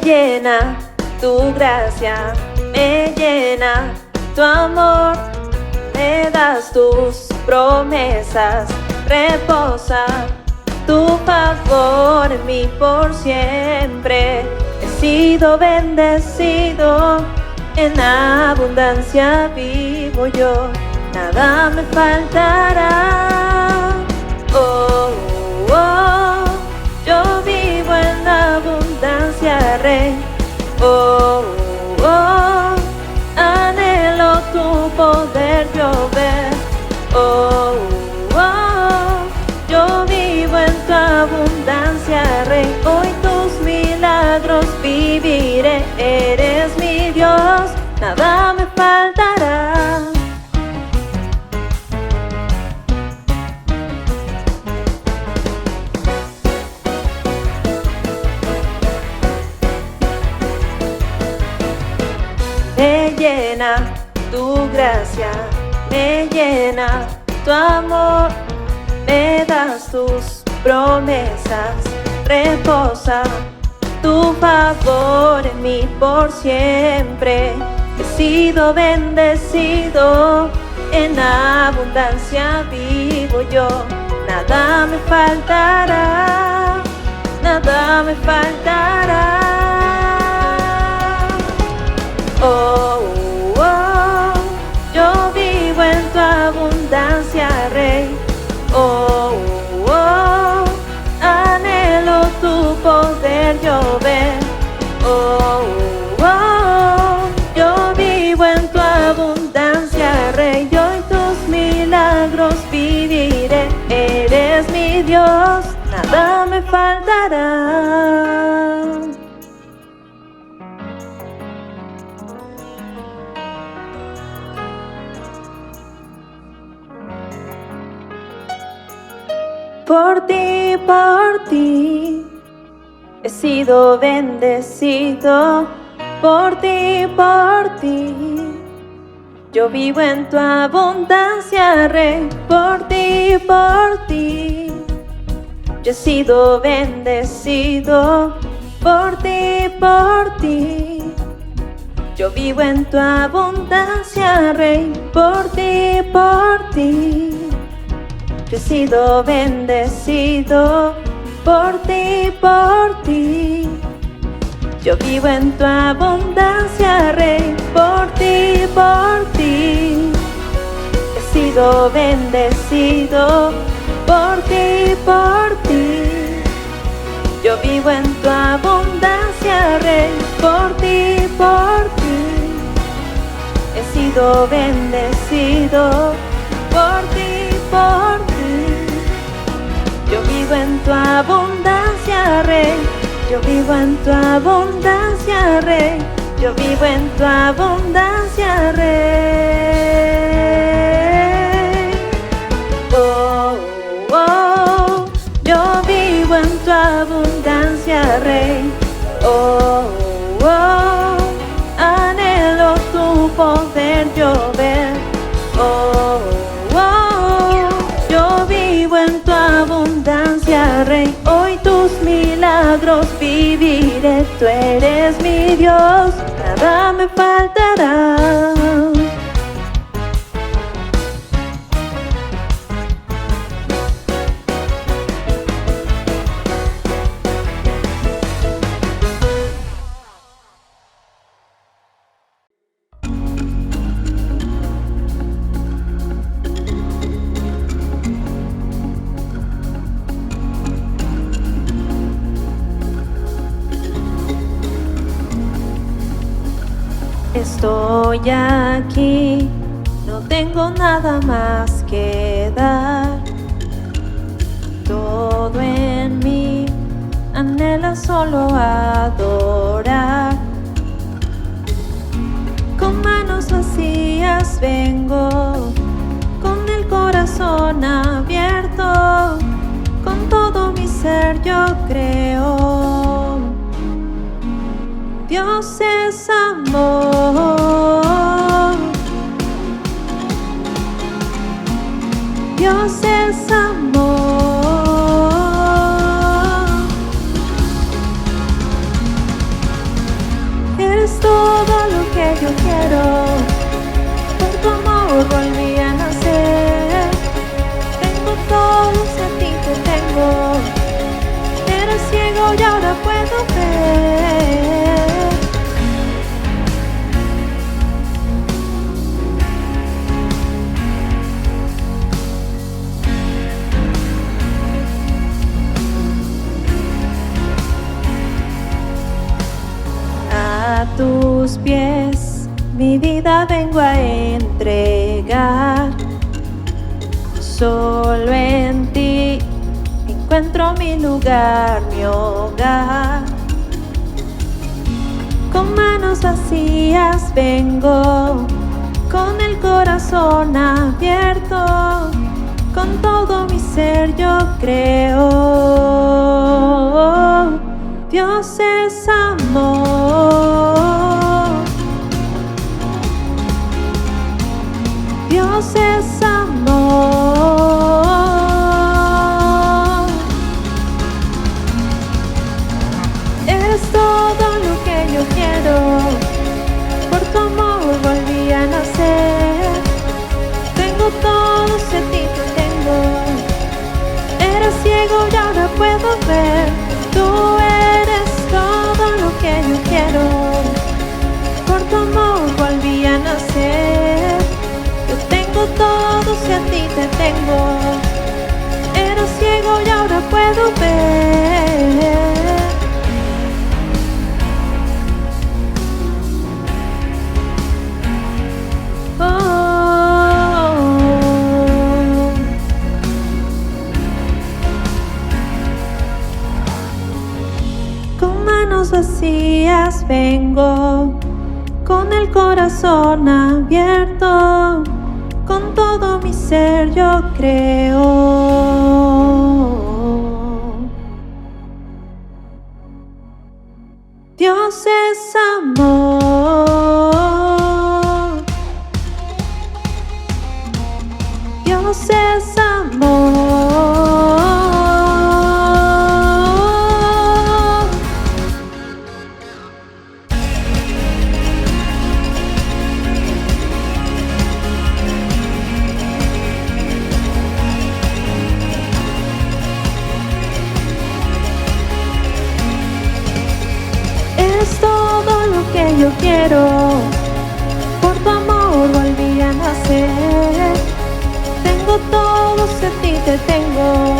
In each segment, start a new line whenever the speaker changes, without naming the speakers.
llena tu gracia, me llena tu amor, me das tus promesas, reposa tu favor en mí por siempre. He sido bendecido, en abundancia vivo yo, nada me faltará. Oh, oh, yo vivo en abundancia, Rey. Oh, oh, anhelo tu poder yo ver. Oh, oh, yo vivo en tu abundancia, Rey. Hoy tus milagros viviré. Eres mi Dios, nada me faltará. Me llena tu gracia, me llena tu amor, me das tus promesas, reposa tu favor en mí por siempre. He sido bendecido, en abundancia vivo yo, nada me faltará, nada me faltará. Oh, oh, yo vivo en tu abundancia, Rey. Oh, oh, anhelo tu poder yo ver. Oh, oh, yo vivo en tu abundancia, Rey. Yo en tus milagros viviré. Eres mi Dios, nada me faltará. Por ti, he sido bendecido. Por ti, yo vivo en tu abundancia, Rey. Por ti, yo he sido bendecido. Por ti, yo vivo en tu abundancia, Rey. Por ti, yo he sido bendecido. Por ti, yo vivo en tu abundancia, Rey. Por ti, he sido bendecido. Por ti, yo vivo en tu abundancia, Rey. Por ti, he sido bendecido. Por ti, yo vivo en tu abundancia, Rey. Yo vivo en tu abundancia, Rey. Yo vivo en tu abundancia, Rey. Oh, oh, yo vivo en tu abundancia, Rey. Oh, oh, anhelo tu poder yo ver. Oh, oh, yo vivo en tu abundancia, Rey. Hoy tus milagros viviré. Tú eres mi Dios, nada me faltará. Estoy aquí, no tengo nada más que dar. Todo en mí anhela solo adorar. Con manos vacías vengo, con el corazón abierto. Con todo mi ser yo creo. Dios es amor. Dios es amor. pies mi vida vengo a entregar. Solo en ti encuentro mi lugar, mi hogar. Con manos vacías vengo, con el corazón abierto, con todo mi ser yo creo. Dios es amor, Dios es amor. Eres todo lo que yo quiero, por tu amor volví a nacer. Tengo todo, si a ti te tengo. Era ciego y ahora puedo ver. Tú eres todo lo que yo quiero, por tu amor volví a nacer. Yo tengo todo, si a ti te tengo. Era ciego y ahora puedo ver. Vacías vengo, con el corazón abierto, con todo mi ser yo creo. Dios es amor, Dios es amor. Yo quiero, por tu amor volví a nacer. Tengo todo, si a ti te tengo.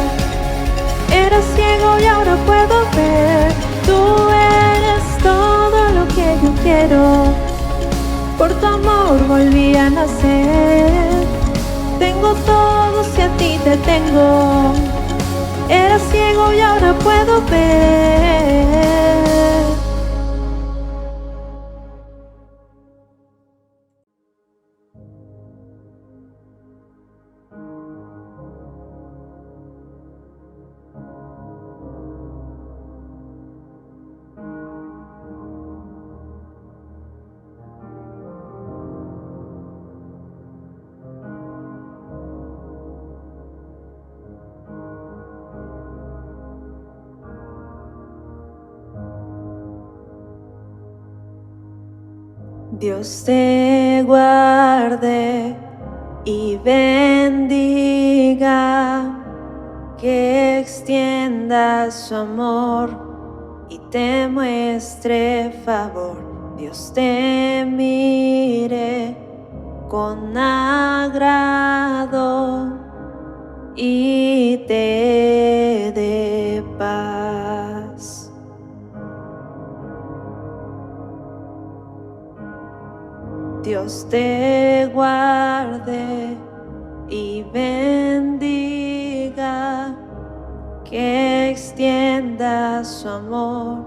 Era ciego y ahora puedo ver. Tú eres todo lo que yo quiero, por tu amor volví a nacer. Tengo todo, si a ti te tengo. Era ciego y ahora puedo ver. Dios te guarde y bendiga, que extienda su amor y te muestre favor. Dios te mire con agrado y te dé paz. Dios te guarde y bendiga, que extienda su amor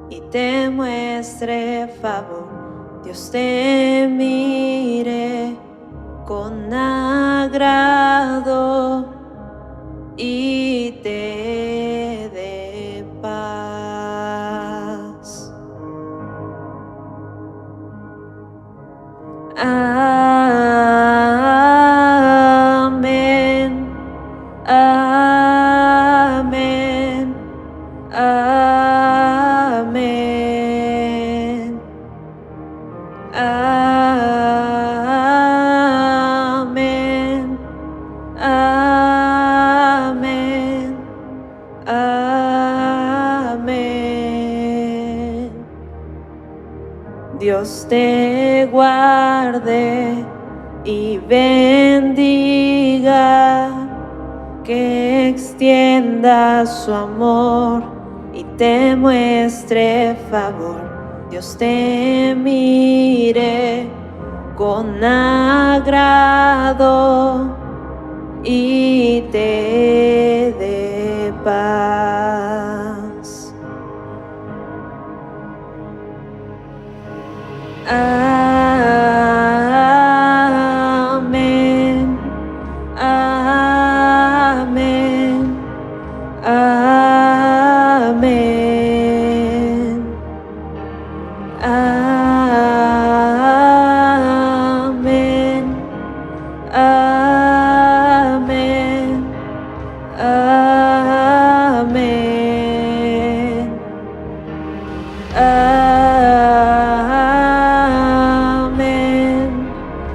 y te muestre favor. Dios te mire con agrado y te dé paz. Amén, amén, amén, amén, amén, amén. Dios te guarde y bendiga, que extienda su amor y te muestre favor. Dios te mire con agrado y te dé paz. Amén, amén, amén, amén, amén, amén,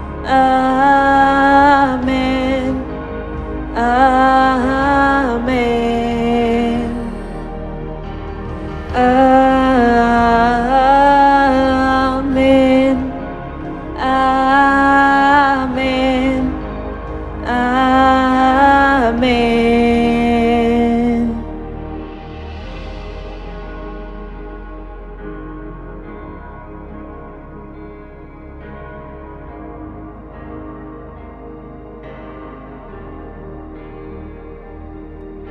amén, amén, amén, amén, amén, amén.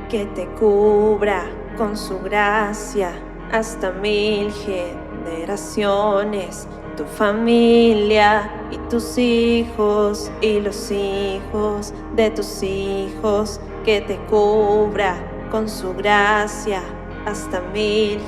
Que te cubra con su gracia hasta 1000 generaciones, tu familia y tus hijos y los hijos de tus hijos. Que te cubra con su gracia hasta 1000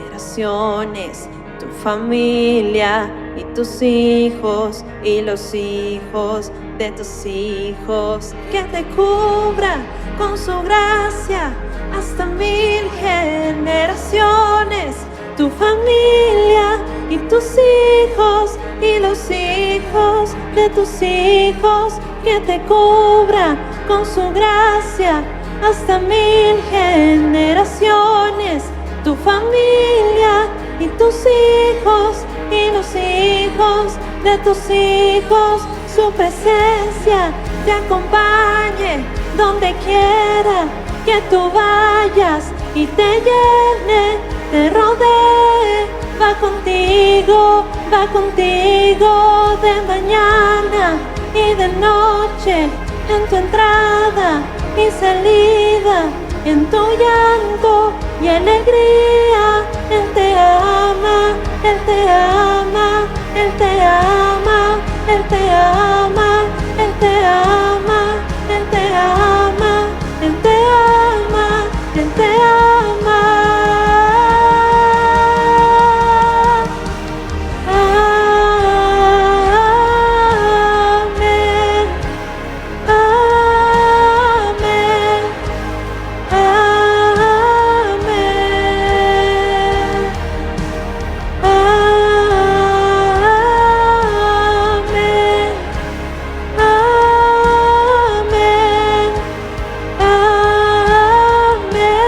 generaciones, tu familia y tus hijos y los hijos de tus hijos. Que te cubra con su gracia hasta 1000 generaciones, tu familia y tus hijos y los hijos de tus hijos. Que te cubra con su gracia hasta 1000 generaciones, tu familia y tus hijos y los hijos de tus hijos. Su presencia te acompañe donde quiera que tú vayas y te llene, te rodee. Va contigo de mañana y de noche, en tu entrada y salida, en tu llanto y alegría. Él te ama, Él te ama, Él te ama, Él te ama, Él te ama, Él te ama, Él te ama, Él te ama. Amén, amén, amén, amén, amén, amén.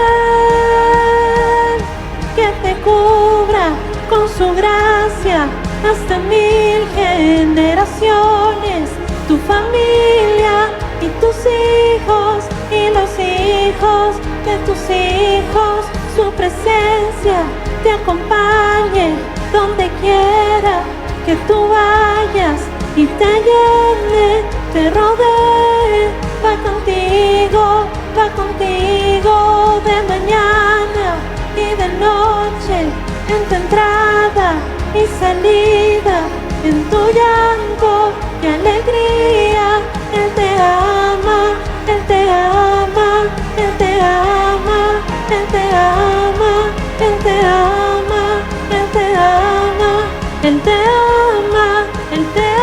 Que te cubra con su gracia hasta 1000 generaciones, tu familia y tus hijos y los hijos de tus hijos. Su presencia te acompañe donde quiera que tú vayas y te llene, te rodee. Va contigo de mañana y de noche, en tu entrada y salida, en tu llanto y alegría. Él te ama, Él te ama, Él te ama, Él te ama, Él te ama, Él te ama, Él te ama, Él te ama.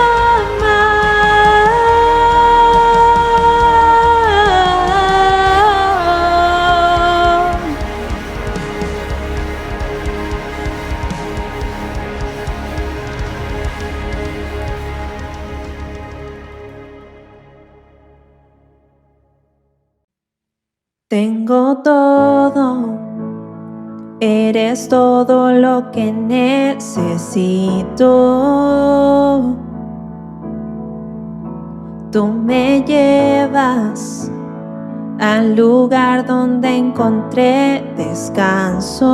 Tengo todo, eres todo lo que necesito. Tú me llevas al lugar donde encontré descanso.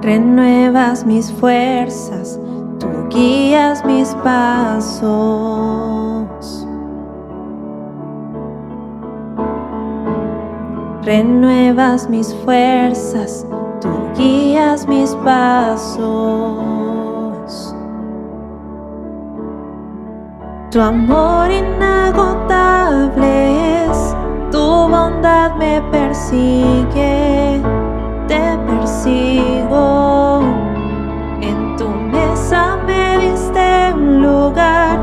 Renuevas mis fuerzas, tú guías mis pasos. Renuevas mis fuerzas, tú guías mis pasos. Tu amor inagotable es, tu bondad me persigue, te persigo. En tu mesa me diste un lugar,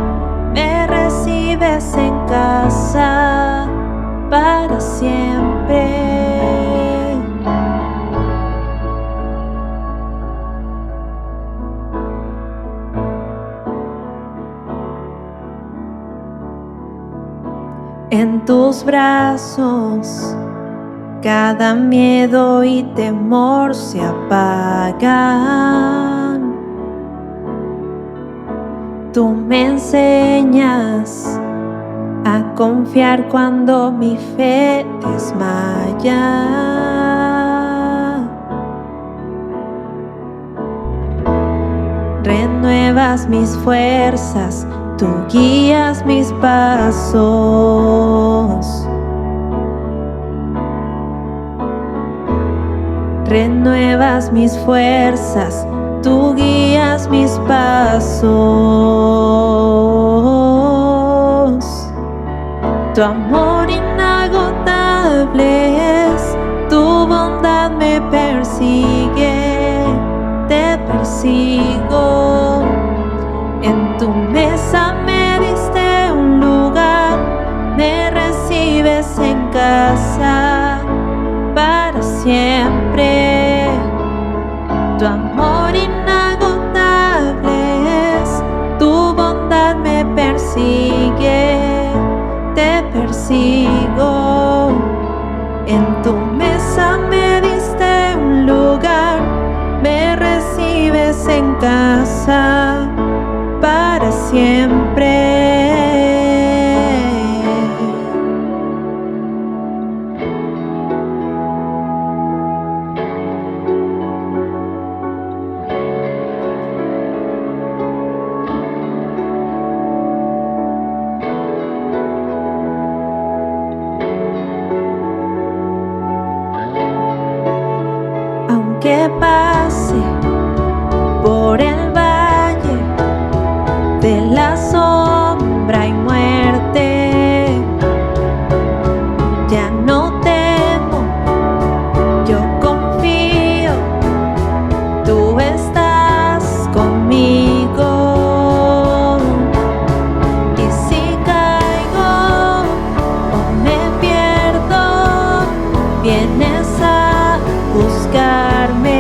me recibes en casa para siempre. En tus brazos cada miedo y temor se apagan. Tú me enseñas a confiar cuando mi fe desmaya. Renuevas mis fuerzas, tú guías mis pasos. Renuevas mis fuerzas, tú guías mis pasos. Tu amor inagotable es, tu bondad me persigue, te persigo. En tu mesa me diste un lugar, me recibes en casa para siempre. Tu amor inagotable es, tu bondad me persigue, te persigo. En tu mesa me diste un lugar, me recibes en casa para siempre. Aunque pase por el valle de la sombra y muerte, ya no temo, yo confío, tú estás conmigo. Y si caigo o me pierdo, vienes a buscarme.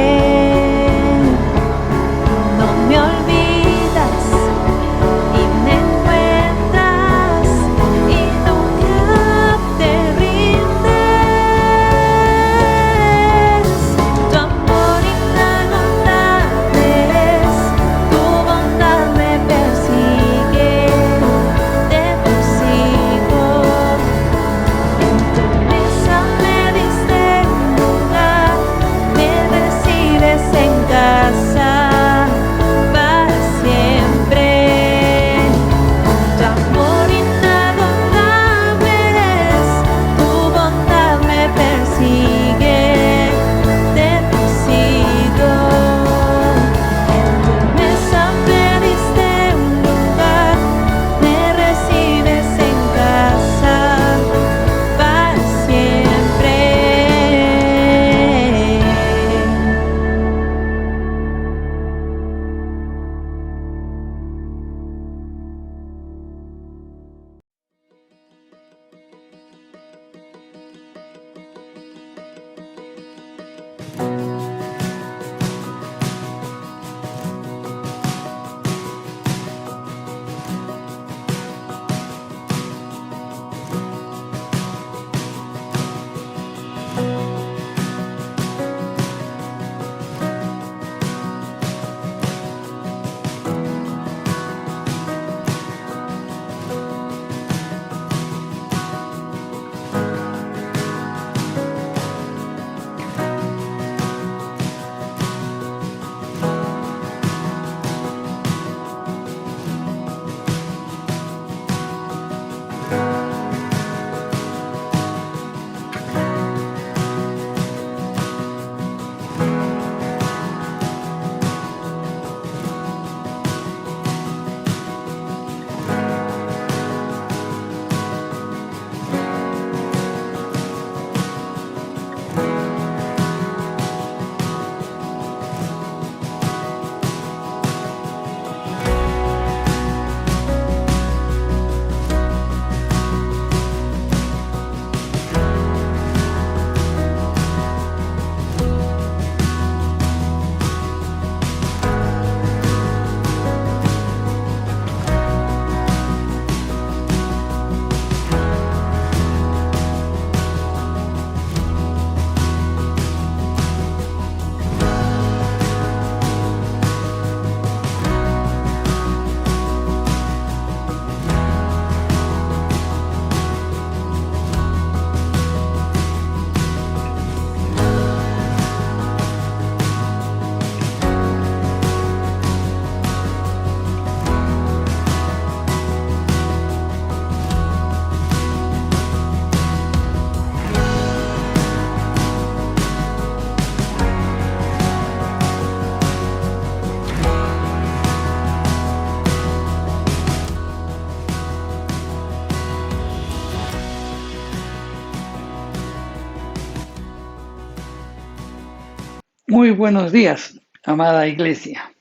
Muy buenos días, amada iglesia.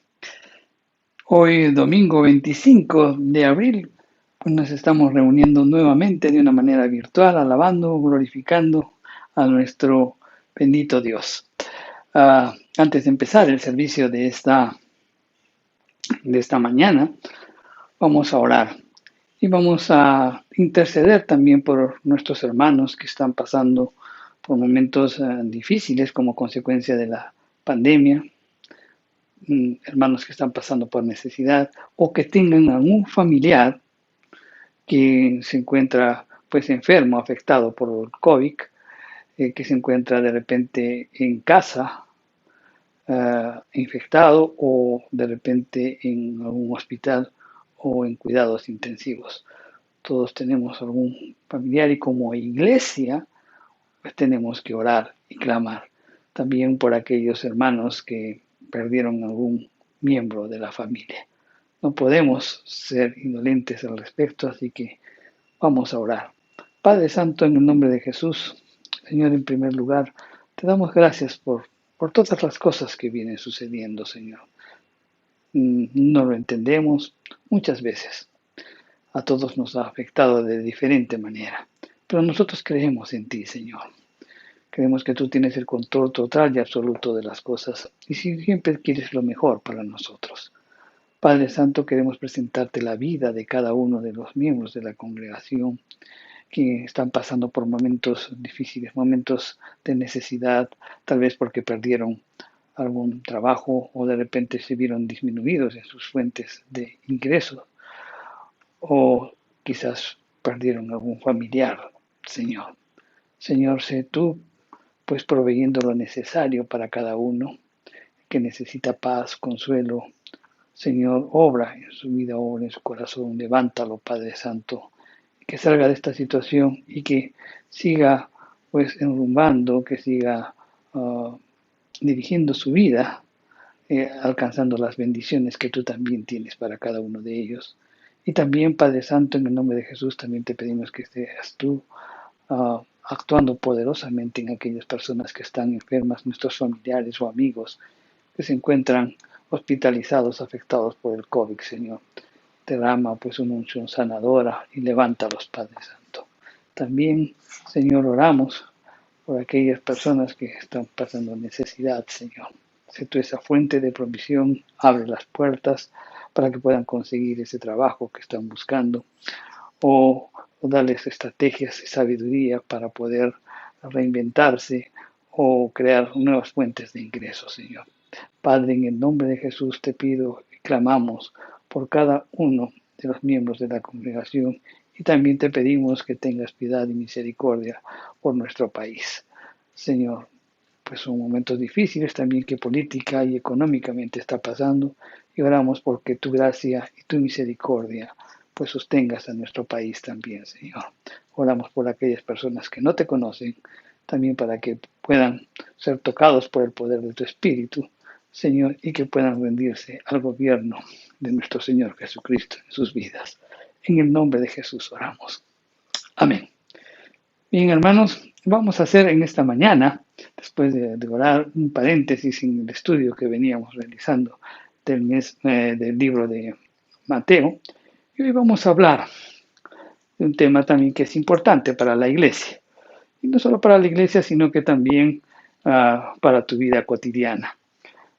Hoy, domingo 25 de abril, pues nos estamos reuniendo nuevamente de una manera virtual, alabando, glorificando a nuestro bendito Dios. Antes de empezar el servicio de esta mañana, vamos a orar y vamos a interceder también por nuestros hermanos que están pasando por momentos difíciles como consecuencia de la pandemia, hermanos que están pasando por necesidad o que tengan algún familiar que se encuentra pues enfermo, afectado por el COVID, que se encuentra de repente en casa infectado o de repente en algún hospital o en cuidados intensivos. Todos tenemos algún familiar y como iglesia pues tenemos que orar y clamar también por aquellos hermanos que perdieron algún miembro de la familia. No podemos ser indolentes al respecto, así que vamos a orar. Padre Santo, en el nombre de Jesús, Señor, en primer lugar, te damos gracias por todas las cosas que vienen sucediendo, Señor. No lo entendemos muchas veces. A todos nos ha afectado de diferente manera, pero nosotros creemos en ti, Señor. Creemos que tú tienes el control total y absoluto de las cosas y siempre quieres lo mejor para nosotros. Padre Santo, queremos presentarte la vida de cada uno de los miembros de la congregación que están pasando por momentos difíciles, momentos de necesidad, tal vez porque perdieron algún trabajo o de repente se vieron disminuidos en sus fuentes de ingresos o quizás perdieron algún familiar, Señor. Señor, sé tú pues proveyendo lo necesario para cada uno que necesita paz, consuelo. Señor, obra en su vida, obra en su corazón, levántalo, Padre Santo, que salga de esta situación y que siga pues enrumbando, que siga dirigiendo su vida, alcanzando las bendiciones que tú también tienes para cada uno de ellos. Y también, Padre Santo, en el nombre de Jesús, también te pedimos que seas tú actuando poderosamente en aquellas personas que están enfermas, nuestros familiares o amigos que se encuentran hospitalizados, afectados por el COVID, Señor. Derrama pues una unción sanadora y levántalos, Padre Santo. También, Señor, oramos por aquellas personas que están pasando necesidad, Señor. Sé tú esa fuente de provisión, abre las puertas para que puedan conseguir ese trabajo que están buscando o darles estrategias y sabiduría para poder reinventarse o crear nuevas fuentes de ingresos, Señor. Padre, en el nombre de Jesús te pido y clamamos por cada uno de los miembros de la congregación y también te pedimos que tengas piedad y misericordia por nuestro país. Señor, pues son momentos difíciles también que política y económicamente está pasando y oramos porque tu gracia y tu misericordia pues sostengas a nuestro país también, Señor. Oramos por aquellas personas que no te conocen, también para que puedan ser tocados por el poder de tu Espíritu, Señor, y que puedan rendirse al gobierno de nuestro Señor Jesucristo en sus vidas. En el nombre de Jesús oramos. Amén. Bien, hermanos, vamos a hacer en esta mañana, después de orar, un paréntesis en el estudio que veníamos realizando del libro de Mateo. Y hoy vamos a hablar de un tema también que es importante para la iglesia. Y no solo para la iglesia, sino que también para tu vida cotidiana,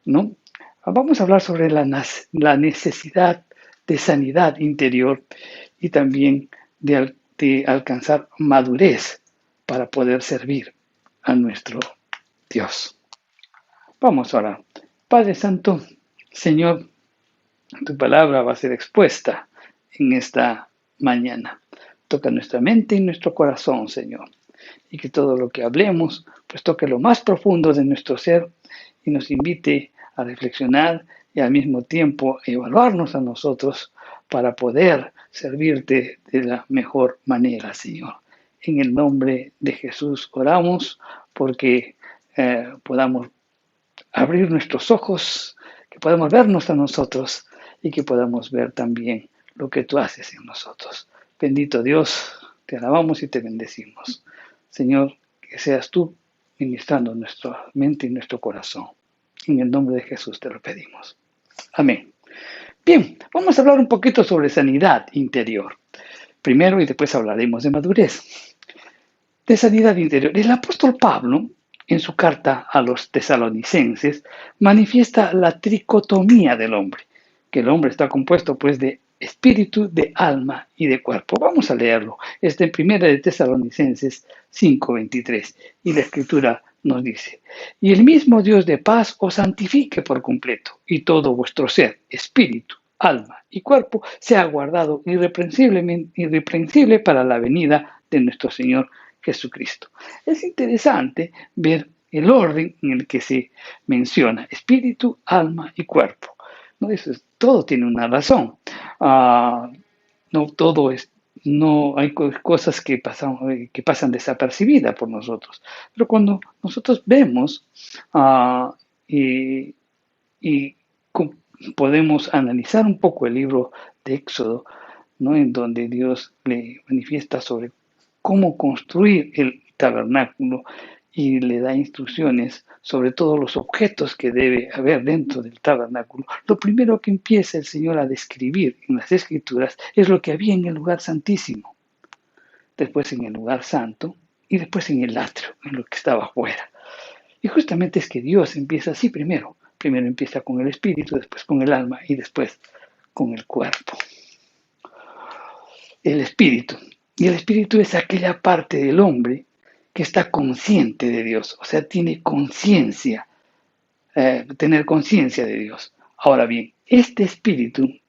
¿no? Vamos a hablar sobre la necesidad de sanidad interior y también de alcanzar madurez para poder servir a nuestro Dios. Vamos a orar. Padre Santo, Señor, tu palabra va a ser expuesta en esta mañana. Toca nuestra mente y nuestro corazón, Señor, y que todo lo que hablemos pues toque lo más profundo de nuestro ser y nos invite a reflexionar y al mismo tiempo evaluarnos a nosotros para poder servirte de la mejor manera, Señor. En el nombre de Jesús oramos porque podamos abrir nuestros ojos, que podamos vernos a nosotros y que podamos ver también lo que tú haces en nosotros. Bendito Dios, te alabamos y te bendecimos. Señor, que seas tú ministrando nuestra mente y nuestro corazón. En el nombre de Jesús te lo pedimos. Amén. Bien, vamos a hablar un poquito sobre sanidad interior. Primero y después hablaremos de madurez. De sanidad interior. El apóstol Pablo, en su carta a los tesalonicenses, manifiesta la tricotomía del hombre, que el hombre está compuesto pues de espíritu, de alma y de cuerpo. Vamos a leerlo. Está en Primera de Tesalonicenses 5:23 y la escritura nos dice: y el mismo Dios de paz os santifique por completo, y todo vuestro ser, espíritu, alma y cuerpo sea guardado irreprensible para la venida de nuestro Señor Jesucristo. Es interesante ver el orden en el que se menciona espíritu, alma y cuerpo. ¿No? Todo tiene una razón. No todo es, no hay cosas que pasan desapercibidas por nosotros. Pero cuando nosotros vemos y, y podemos analizar un poco el libro de Éxodo, ¿no? En donde Dios le manifiesta sobre cómo construir el tabernáculo y le da instrucciones sobre todos los objetos que debe haber dentro del tabernáculo. Lo primero que empieza el Señor a describir en las Escrituras es lo que había en el lugar santísimo, después en el lugar santo y después en el atrio, en lo que estaba afuera. Y justamente es que Dios empieza así primero. Primero empieza con el espíritu, después con el alma y después con el cuerpo. El espíritu. Y el espíritu es aquella parte del hombre que está consciente de Dios, o sea, tiene conciencia, tener conciencia de Dios. Ahora bien, este espíritu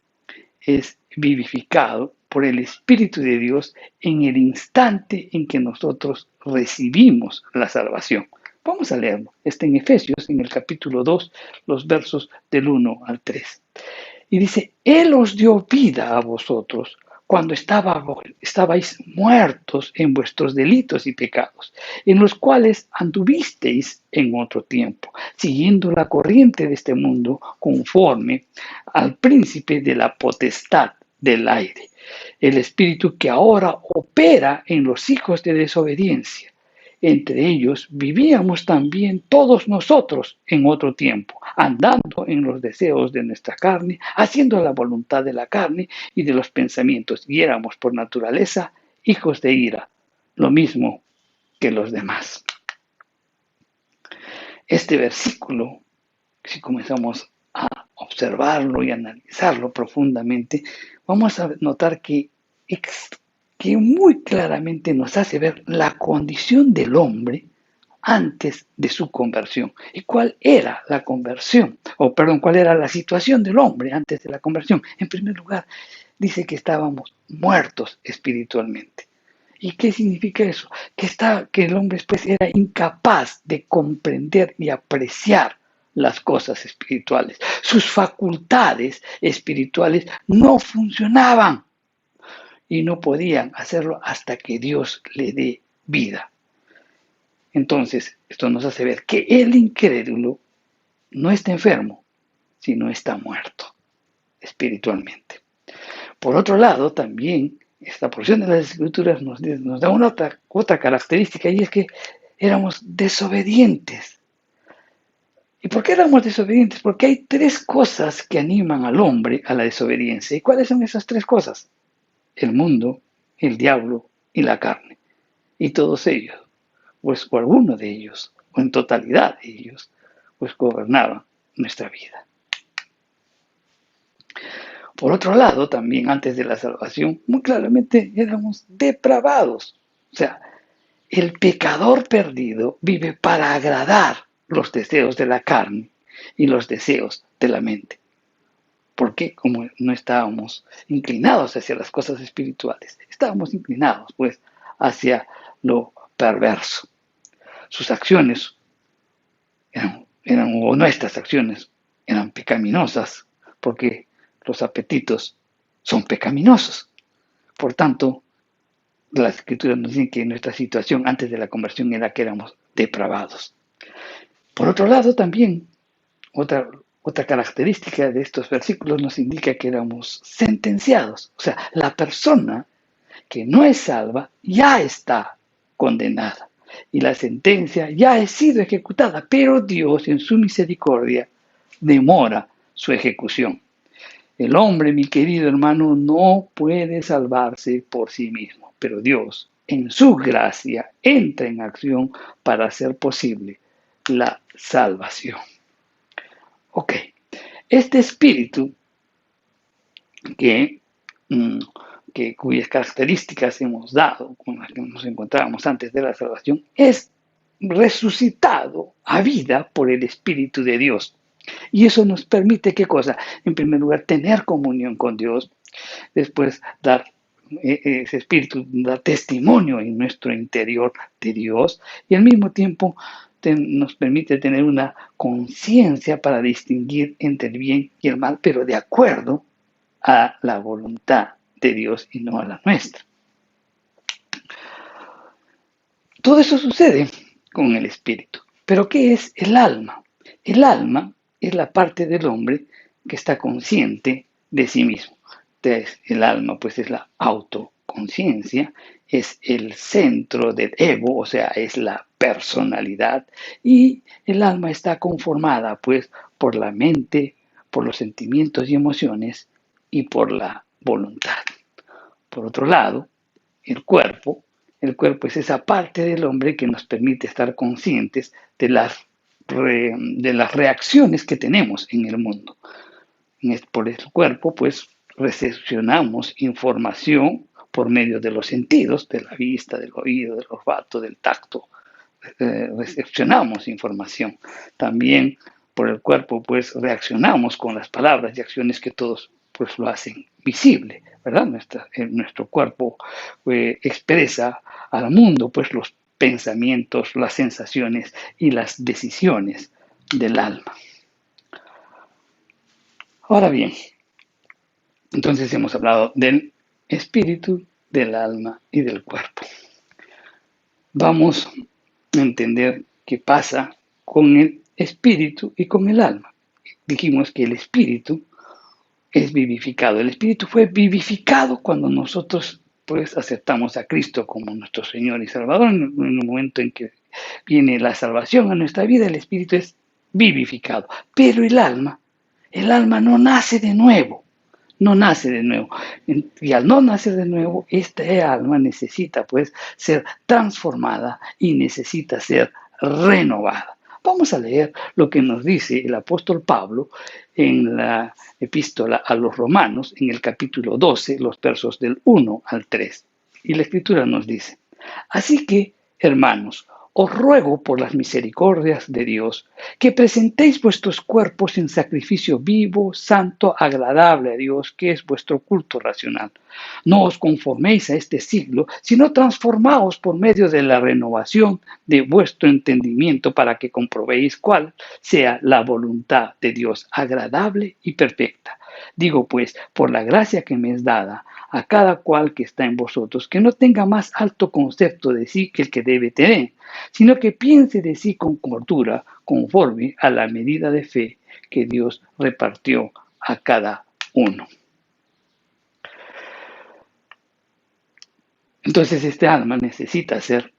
es vivificado por el Espíritu de Dios en el instante en que nosotros recibimos la salvación. Vamos a leerlo. Está en Efesios, en el capítulo 2, los versos del 1 al 3. Y dice: Él os dio vida a vosotros cuando estabais muertos en vuestros delitos y pecados, en los cuales anduvisteis en otro tiempo, siguiendo la corriente de este mundo, conforme al príncipe de la potestad del aire, el espíritu que ahora opera en los hijos de desobediencia. Entre ellos vivíamos también todos nosotros en otro tiempo, andando en los deseos de nuestra carne, haciendo la voluntad de la carne y de los pensamientos, y éramos por naturaleza hijos de ira, lo mismo que los demás. Este versículo, si comenzamos a observarlo y analizarlo profundamente, vamos a notar que muy claramente nos hace ver la condición del hombre antes de su conversión. ¿Y cuál era la conversión? ¿Cuál era la situación del hombre antes de la conversión? En primer lugar, dice que estábamos muertos espiritualmente. ¿Y qué significa eso? Que el hombre después era incapaz de comprender y apreciar las cosas espirituales. Sus facultades espirituales no funcionaban y no podían hacerlo hasta que Dios le dé vida. Entonces, esto nos hace ver que el incrédulo no está enfermo, sino está muerto espiritualmente. Por otro lado, también esta porción de las Escrituras nos da otra característica, y es que éramos desobedientes. ¿Y por qué éramos desobedientes? Porque hay tres cosas que animan al hombre a la desobediencia. ¿Y cuáles son esas tres cosas? El mundo, el diablo y la carne. Y todos ellos, pues o alguno de ellos, o en totalidad de ellos, pues gobernaban nuestra vida. Por otro lado, también antes de la salvación, muy claramente éramos depravados. O sea, el pecador perdido vive para agradar los deseos de la carne y los deseos de la mente. Porque como no estábamos inclinados hacia las cosas espirituales, estábamos inclinados pues hacia lo perverso. Sus acciones o nuestras acciones eran pecaminosas, porque los apetitos son pecaminosos. Por tanto, las Escrituras nos dicen que nuestra situación antes de la conversión era que éramos depravados. Por otro lado, también, otra característica de estos versículos nos indica que éramos sentenciados. O sea, la persona que no es salva ya está condenada. y la sentencia ya ha sido ejecutada, pero Dios en su misericordia demora su ejecución. El hombre, mi querido hermano, no puede salvarse por sí mismo, pero Dios, en su gracia, entra en acción para hacer posible la salvación. Ok, este espíritu cuyas características hemos dado, con las que nos encontrábamos antes de la salvación, es resucitado a vida por el Espíritu de Dios. Y eso nos permite, ¿qué cosa? En primer lugar, tener comunión con Dios, después dar ese espíritu da testimonio en nuestro interior de Dios y al mismo tiempo nos permite tener una conciencia para distinguir entre el bien y el mal, pero de acuerdo a la voluntad de Dios y no a la nuestra. Todo eso sucede con el espíritu. Pero ¿qué es el alma? El alma es la parte del hombre que está consciente de sí mismo. Entonces, el alma pues es la autoconciencia, es el centro del ego, o sea, es la personalidad, y el alma está conformada pues por la mente, por los sentimientos y emociones y por la voluntad. Por otro lado, el cuerpo es esa parte del hombre que nos permite estar conscientes de las reacciones que tenemos en el mundo. Por el cuerpo, pues, recepcionamos información por medio de los sentidos, de la vista, del oído, del olfato, del tacto. Recepcionamos información. También por el cuerpo, pues, reaccionamos con las palabras y acciones que todos, pues, lo hacen visible, ¿verdad? Nuestro cuerpo expresa al mundo, pues, los pensamientos, las sensaciones y las decisiones del alma. Ahora bien, entonces hemos hablado del espíritu, del alma y del cuerpo. Vamos a entender qué pasa con el espíritu y con el alma. Dijimos que el espíritu es vivificado. El espíritu fue vivificado cuando nosotros pues aceptamos a Cristo como nuestro Señor y Salvador. En el momento en que viene la salvación a nuestra vida, el espíritu es vivificado. Pero el alma no nace de nuevo. No nace de nuevo. Y al no nacer de nuevo, esta alma necesita pues ser transformada y necesita ser renovada. Vamos a leer lo que nos dice el apóstol Pablo en la epístola a los Romanos, en el capítulo 12, los versos del 1 al 3. Y la escritura nos dice: así que, hermanos, os ruego por las misericordias de Dios que presentéis vuestros cuerpos en sacrificio vivo, santo, agradable a Dios, que es vuestro culto racional. No os conforméis a este siglo, sino transformaos por medio de la renovación de vuestro entendimiento para que comprobéis cuál sea la voluntad de Dios, agradable y perfecta. Digo pues, por la gracia que me es dada, a cada cual que está en vosotros, que no tenga más alto concepto de sí que el que debe tener, sino que piense de sí con cordura, conforme a la medida de fe que Dios repartió a cada uno. Entonces este alma necesita ser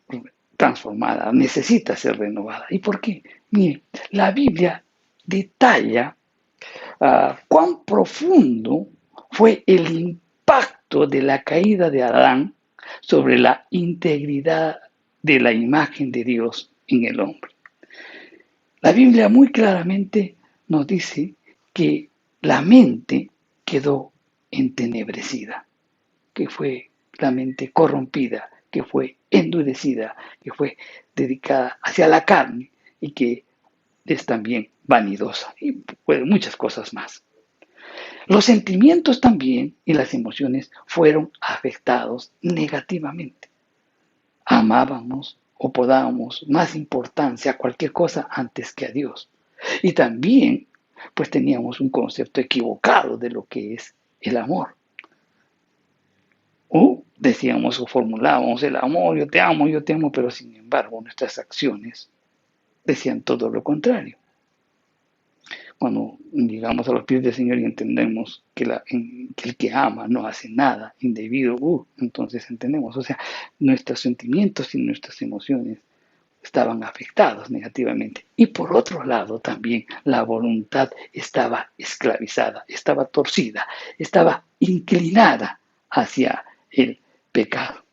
transformada, necesita ser renovada. ¿Y por qué? Mire, la Biblia detalla cuán profundo fue el impacto de la caída de Adán sobre la integridad de la imagen de Dios en el hombre. La Biblia muy claramente nos dice que la mente quedó entenebrecida, que fue la mente corrompida, que fue endurecida, que fue dedicada hacia la carne y que es también vanidosa y muchas cosas más. Los sentimientos también y las emociones fueron afectados negativamente. Amábamos o podábamos más importancia a cualquier cosa antes que a Dios. Y también, pues teníamos un concepto equivocado de lo que es el amor. O decíamos o formulábamos el amor, yo te amo, pero sin embargo nuestras acciones decían todo lo contrario. Cuando llegamos a los pies del Señor y entendemos que el que ama no hace nada indebido, entonces entendemos, o sea, nuestros sentimientos y nuestras emociones estaban afectados negativamente. Y por otro lado también la voluntad estaba esclavizada, estaba torcida, estaba inclinada hacia el pecado.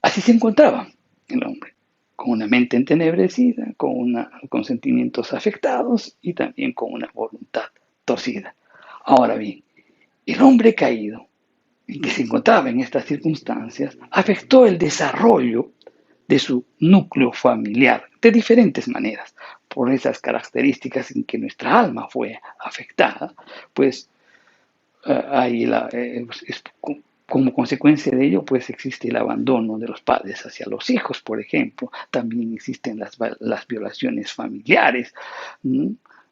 Así se encontraba el hombre, con una mente entenebrecida, con sentimientos afectados y también con una voluntad torcida. Ahora bien, el hombre caído, en que se encontraba en estas circunstancias, afectó el desarrollo de su núcleo familiar de diferentes maneras. Por esas características en que nuestra alma fue afectada, pues como consecuencia de ello, pues existe el abandono de los padres hacia los hijos, por ejemplo. También existen las violaciones familiares,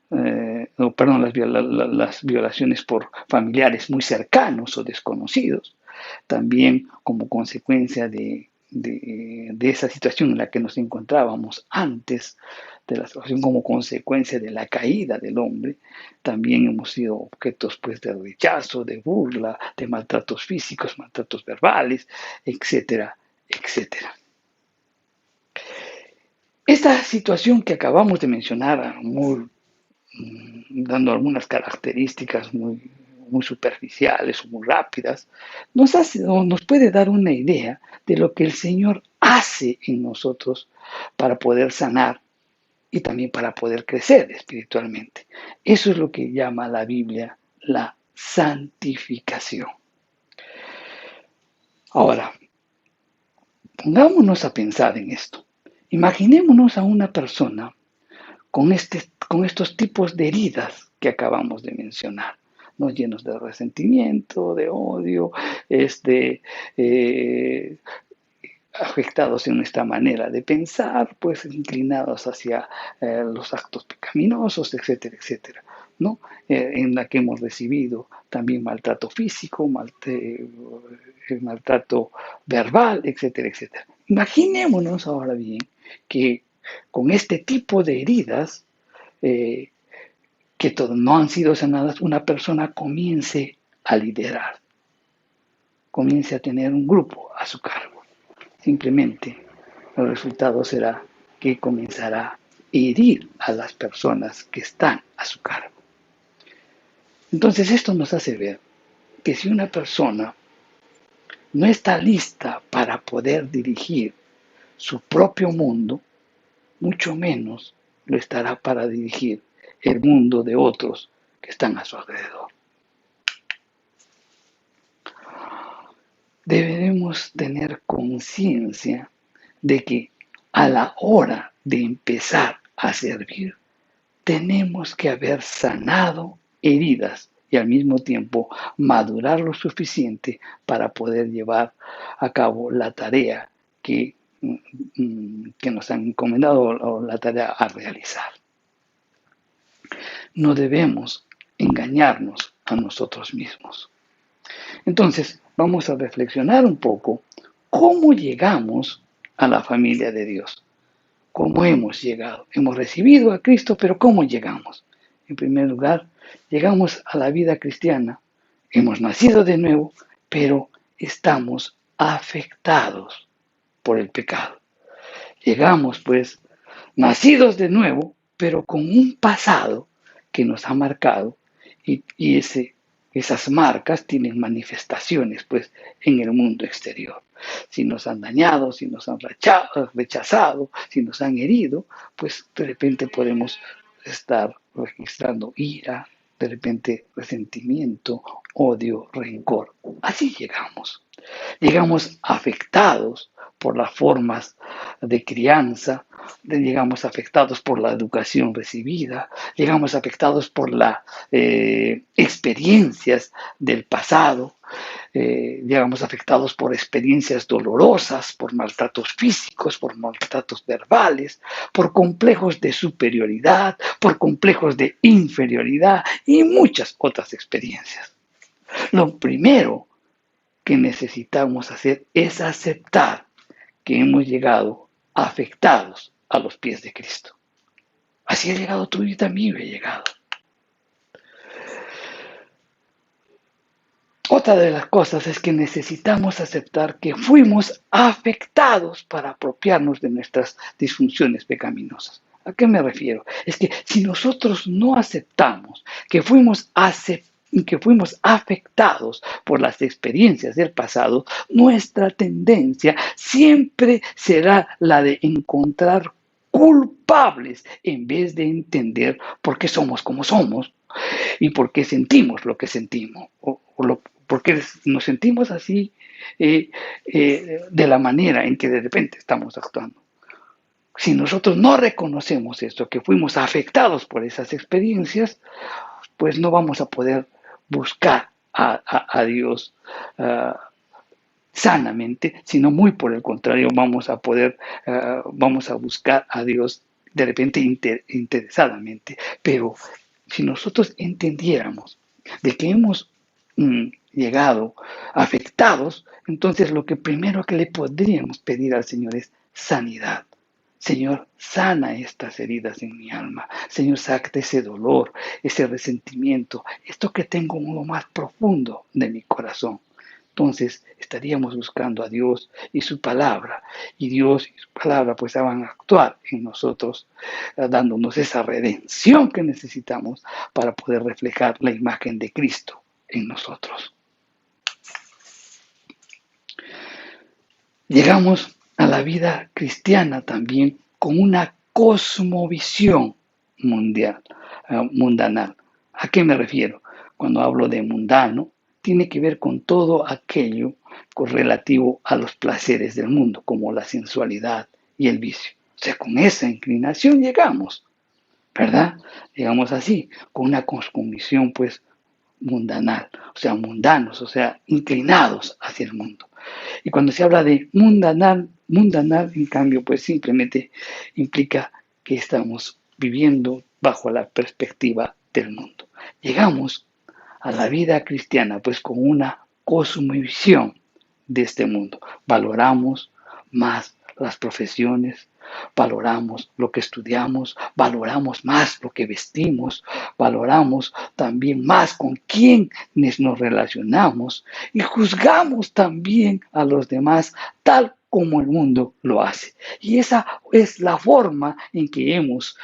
las violaciones por familiares muy cercanos o desconocidos. También como consecuencia de esa situación en la que nos encontrábamos antes de la situación, como consecuencia de la caída del hombre, también hemos sido objetos pues de rechazo, de burla, de maltratos físicos, maltratos verbales, etcétera, etcétera. Esta situación que acabamos de mencionar, dando algunas características muy superficiales o muy rápidas, nos puede dar una idea de lo que el Señor hace en nosotros para poder sanar y también para poder crecer espiritualmente. Eso es lo que llama la Biblia la santificación. Ahora, pongámonos a pensar en esto. Imaginémonos a una persona con estos tipos de heridas que acabamos de mencionar, ¿no? Llenos de resentimiento, de odio, afectados en nuestra manera de pensar, pues inclinados hacia los actos pecaminosos, etcétera, etcétera, ¿no? En la que hemos recibido también maltrato físico, maltrato verbal, etcétera, etcétera. Imaginémonos ahora bien que con este tipo de heridas que no han sido sanadas, una persona comience a liderar, comience a tener un grupo a su cargo. Simplemente el resultado será que comenzará a herir a las personas que están a su cargo. Entonces esto nos hace ver que si una persona no está lista para poder dirigir su propio mundo, mucho menos lo estará para dirigir el mundo de otros que están a su alrededor. Debemos tener conciencia de que a la hora de empezar a servir, tenemos que haber sanado heridas y al mismo tiempo madurar lo suficiente para poder llevar a cabo la tarea que nos han encomendado o la tarea a realizar. No debemos engañarnos a nosotros mismos. Entonces, vamos a reflexionar un poco cómo llegamos a la familia de Dios. ¿Cómo hemos llegado? Hemos recibido a Cristo, pero ¿cómo llegamos? En primer lugar, llegamos a la vida cristiana. Hemos nacido de nuevo, pero estamos afectados por el pecado. Llegamos, pues, nacidos de nuevo, pero con un pasado que nos ha marcado y esas marcas tienen manifestaciones, pues, en el mundo exterior. Si nos han dañado, si nos han rechazado, si nos han herido, pues de repente podemos estar registrando ira, de repente resentimiento, odio, rencor. Así llegamos. Llegamos afectados por las formas de crianza, llegamos afectados por la educación recibida, llegamos afectados por las experiencias del pasado, llegamos afectados por experiencias dolorosas, por maltratos físicos, por maltratos verbales, por complejos de superioridad, por complejos de inferioridad y muchas otras experiencias. Lo primero que necesitamos hacer es aceptar que hemos llegado afectados a los pies de Cristo. Así ha llegado tú y también he llegado. Otra de las cosas es que necesitamos aceptar que fuimos afectados para apropiarnos de nuestras disfunciones pecaminosas. ¿A qué me refiero? Es que si nosotros no aceptamos que fuimos afectados por las experiencias del pasado, nuestra tendencia siempre será la de encontrar culpables en vez de entender por qué somos como somos y por qué sentimos lo que sentimos, por qué nos sentimos así de la manera en que de repente estamos actuando. Si nosotros no reconocemos esto, que fuimos afectados por esas experiencias, pues no vamos a poder buscar a Dios sanamente, sino muy por el contrario, vamos a buscar a Dios de repente interesadamente. Pero si nosotros entendiéramos de que hemos llegado afectados, entonces lo que primero que le podríamos pedir al Señor es sanidad. Señor, sana estas heridas en mi alma. Señor, saca ese dolor, ese resentimiento, esto que tengo en lo más profundo de mi corazón. Entonces estaríamos buscando a Dios y su palabra. Y Dios y su palabra pues van a actuar en nosotros, dándonos esa redención que necesitamos para poder reflejar la imagen de Cristo en nosotros. Llegamos a la vida cristiana también con una cosmovisión mundanal. ¿A qué me refiero? Cuando hablo de mundano, tiene que ver con todo aquello relativo a los placeres del mundo, como la sensualidad y el vicio. O sea, con esa inclinación llegamos, ¿verdad? Llegamos así, con una cosmovisión pues mundanal, o sea, mundanos, o sea, inclinados hacia el mundo. Y cuando se habla de mundanal, en cambio, pues simplemente implica que estamos viviendo bajo la perspectiva del mundo. Llegamos a la vida cristiana pues con una cosmovisión de este mundo. Valoramos más las profesiones, valoramos lo que estudiamos, valoramos más lo que vestimos, valoramos también más con quiénes nos relacionamos y juzgamos también a los demás tal como el mundo lo hace. Y esa es la forma en que hemos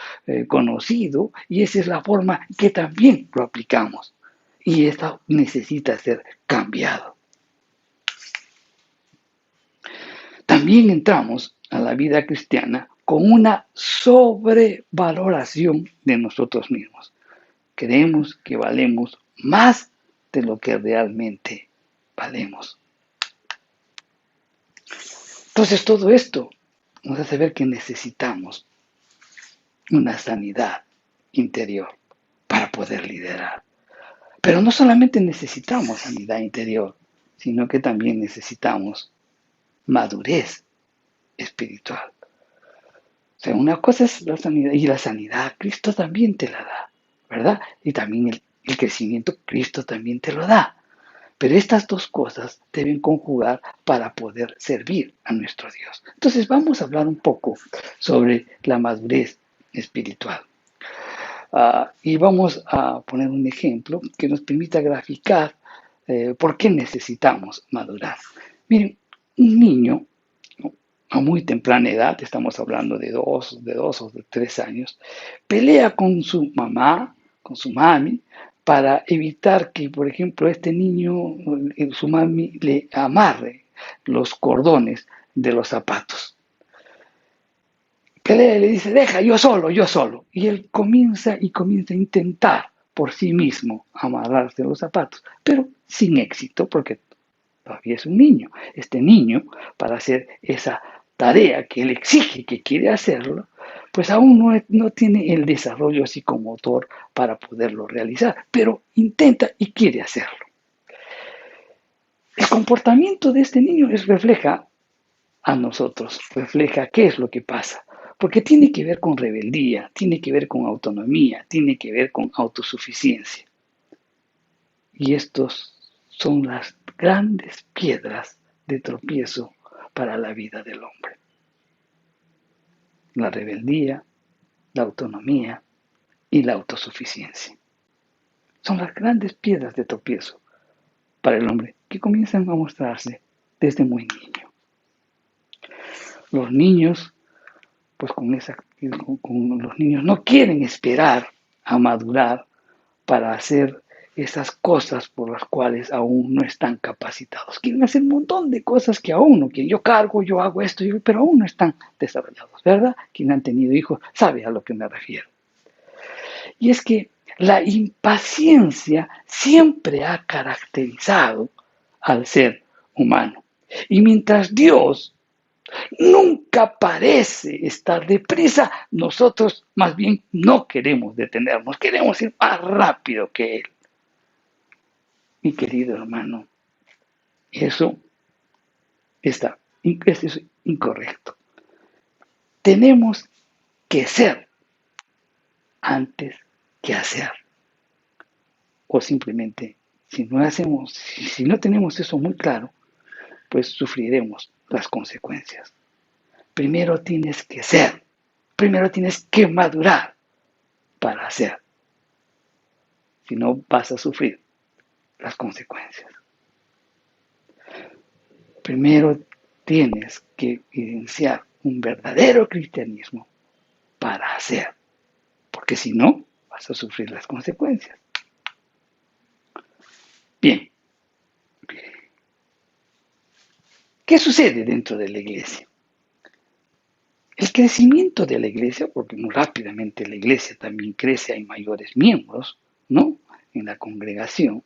conocido y esa es la forma en que también lo aplicamos. Y esto necesita ser cambiado. También entramos a la vida cristiana con una sobrevaloración de nosotros mismos. Creemos que valemos más de lo que realmente valemos. Entonces todo esto nos hace ver que necesitamos una sanidad interior para poder liderar. Pero no solamente necesitamos sanidad interior, sino que también necesitamos madurez espiritual. O sea, una cosa es la sanidad y la sanidad Cristo también te la da, ¿verdad? Y también el crecimiento Cristo también te lo da. Pero estas dos cosas deben conjugar para poder servir a nuestro Dios. Entonces vamos a hablar un poco sobre la madurez espiritual. Y vamos a poner un ejemplo que nos permita graficar por qué necesitamos madurar. Miren, un niño a muy temprana edad, estamos hablando de dos o de 3 años, pelea con su mamá, con su mami, para evitar que, por ejemplo, este niño, su mami, le amarre los cordones de los zapatos. Pelea y le dice, deja, yo solo. Y él comienza a intentar por sí mismo amarrarse los zapatos, pero sin éxito, porque todavía es un niño. Este niño, para hacer esa tarea que él exige que quiere hacerlo, pues aún no tiene el desarrollo psicomotor para poderlo realizar, pero intenta y quiere hacerlo. El comportamiento de este niño refleja a nosotros, refleja qué es lo que pasa, porque tiene que ver con rebeldía, tiene que ver con autonomía, tiene que ver con autosuficiencia. Y estos son las grandes piedras de tropiezo para la vida del hombre. La rebeldía, la autonomía y la autosuficiencia. Son las grandes piedras de tropiezo para el hombre que comienzan a mostrarse desde muy niño. Los niños, pues con los niños no quieren esperar a madurar para hacer esas cosas por las cuales aún no están capacitados. Quieren hacer un montón de cosas que aún no quieren. Yo cargo, yo hago esto, pero aún no están desarrollados, ¿verdad? Quien han tenido hijos sabe a lo que me refiero. Y es que la impaciencia siempre ha caracterizado al ser humano. Y mientras Dios nunca parece estar deprisa, nosotros más bien no queremos detenernos, queremos ir más rápido que Él. Mi querido hermano, eso es incorrecto. Tenemos que ser antes que hacer. O simplemente, si no tenemos eso muy claro, pues sufriremos las consecuencias. Primero tienes que ser, primero tienes que madurar para hacer. Si no, vas a sufrir las consecuencias. Primero tienes que evidenciar un verdadero cristianismo para hacer, porque si no, vas a sufrir las consecuencias. Bien, ¿qué sucede dentro de la iglesia? El crecimiento de la iglesia, porque muy rápidamente la iglesia también crece, hay mayores miembros, ¿no?, en la congregación.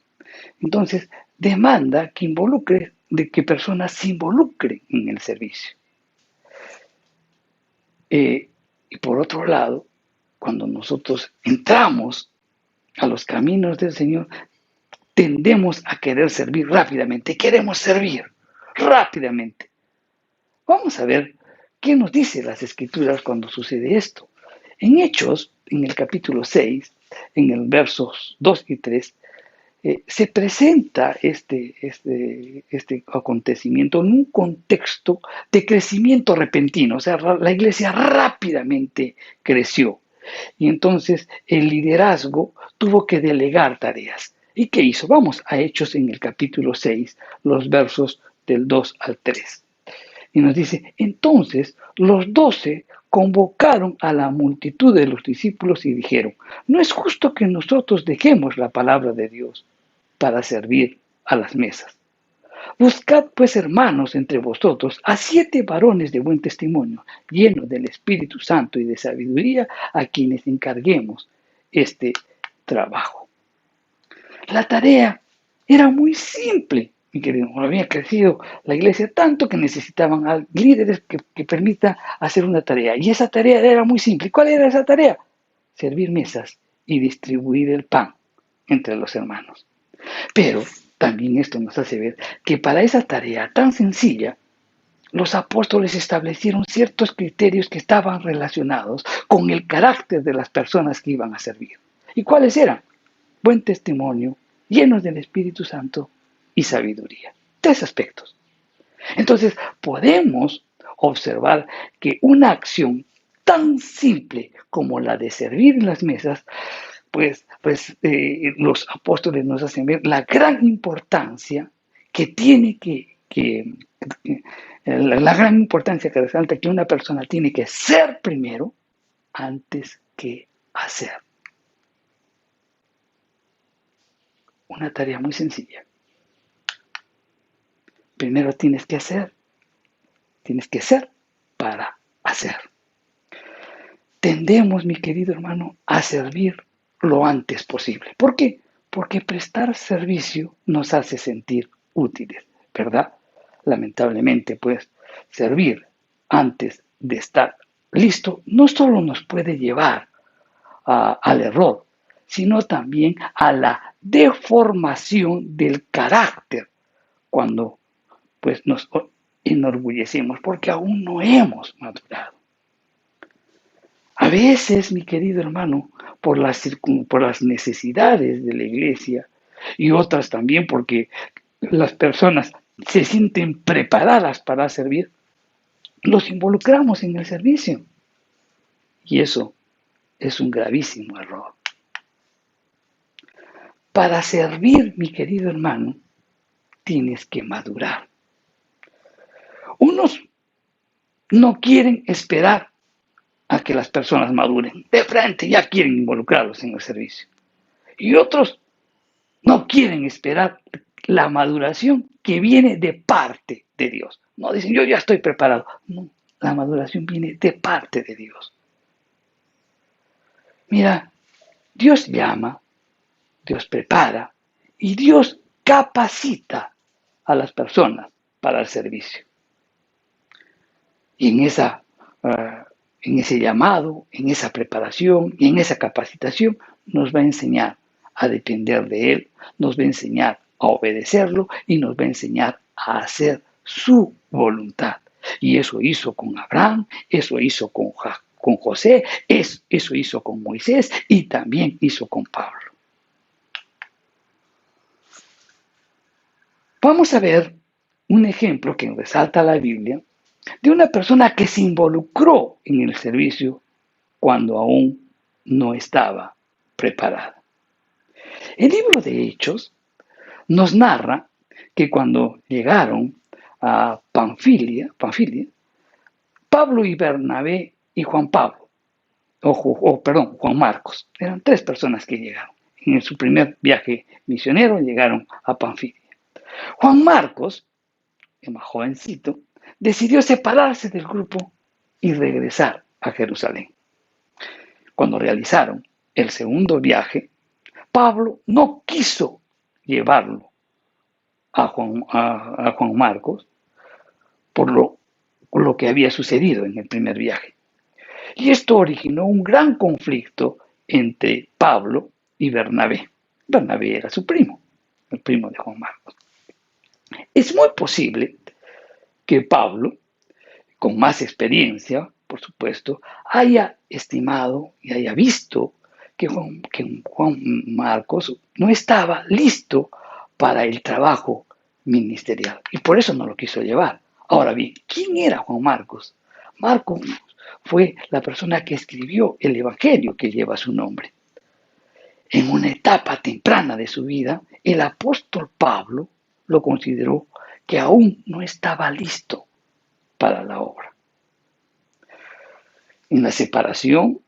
Entonces, demanda que personas se involucren en el servicio. Y por otro lado, cuando nosotros entramos a los caminos del Señor, tendemos a querer servir rápidamente, queremos servir rápidamente. Vamos a ver qué nos dice las Escrituras cuando sucede esto. En Hechos, en el capítulo 6, en el versos 2 y 3, se presenta este acontecimiento en un contexto de crecimiento repentino. O sea, la iglesia rápidamente creció. Y entonces el liderazgo tuvo que delegar tareas. ¿Y qué hizo? Vamos a Hechos en el capítulo 6, los versos del 2 al 3. Y nos dice, entonces los 12 convocaron a la multitud de los discípulos y dijeron, no es justo que nosotros dejemos la palabra de Dios para servir a las mesas. Buscad pues, hermanos, entre vosotros a 7 varones de buen testimonio, llenos del Espíritu Santo y de sabiduría, a quienes encarguemos este trabajo. La tarea era muy simple, mi querido. Había crecido la iglesia tanto que necesitaban a líderes que permitan hacer una tarea. Y esa tarea era muy simple. ¿Cuál era esa tarea? Servir mesas y distribuir el pan entre los hermanos. Pero también esto nos hace ver que para esa tarea tan sencilla, los apóstoles establecieron ciertos criterios que estaban relacionados con el carácter de las personas que iban a servir. ¿Y cuáles eran? Buen testimonio, llenos del Espíritu Santo y sabiduría. 3 aspectos. Entonces, podemos observar que una acción tan simple como la de servir en las mesas, pues los apóstoles nos hacen ver la gran importancia que tiene la gran importancia que resalta que una persona tiene que ser primero antes que hacer. Una tarea muy sencilla. Primero tienes que ser para hacer. Tendemos, mi querido hermano, a servir lo antes posible. ¿Por qué? Porque prestar servicio nos hace sentir útiles, ¿verdad? Lamentablemente, pues, servir antes de estar listo no solo nos puede llevar al error, sino también a la deformación del carácter cuando pues nos enorgullecemos porque aún no hemos madurado. A veces, mi querido hermano, por las necesidades de la iglesia y otras también porque las personas se sienten preparadas para servir, los involucramos en el servicio. Y eso es un gravísimo error. Para servir, mi querido hermano, tienes que madurar. Unos no quieren esperar a que las personas maduren. De frente ya quieren involucrarlos en el servicio. Y otros no quieren esperar la maduración que viene de parte de Dios. No dicen, yo ya estoy preparado. No, la maduración viene de parte de Dios. Mira, Dios llama, Dios prepara y Dios capacita a las personas para el servicio. Y en ese llamado, en esa preparación y en esa capacitación nos va a enseñar a depender de Él, nos va a enseñar a obedecerlo y nos va a enseñar a hacer su voluntad. Y eso hizo con Abraham, eso hizo con José, eso hizo con Moisés y también hizo con Pablo. Vamos a ver un ejemplo que resalta la Biblia de una persona que se involucró en el servicio cuando aún no estaba preparada. El libro de Hechos nos narra que cuando llegaron a Panfilia, Pablo y Bernabé y Juan Marcos, eran 3 personas que llegaron. En su primer viaje misionero llegaron a Panfilia. Juan Marcos, el más jovencito, decidió separarse del grupo y regresar a Jerusalén. Cuando realizaron el segundo viaje, Pablo no quiso llevarlo a Juan Marcos por lo que había sucedido en el primer viaje. Y esto originó un gran conflicto entre Pablo y Bernabé. Bernabé era su primo, el primo de Juan Marcos. Es muy posible que Pablo, con más experiencia, por supuesto, haya estimado y haya visto que Juan Marcos no estaba listo para el trabajo ministerial y por eso no lo quiso llevar. Ahora bien, ¿quién era Juan Marcos? Marcos fue la persona que escribió el Evangelio que lleva su nombre. En una etapa temprana de su vida, el apóstol Pablo lo consideró que aún no estaba listo para la obra. En la separación,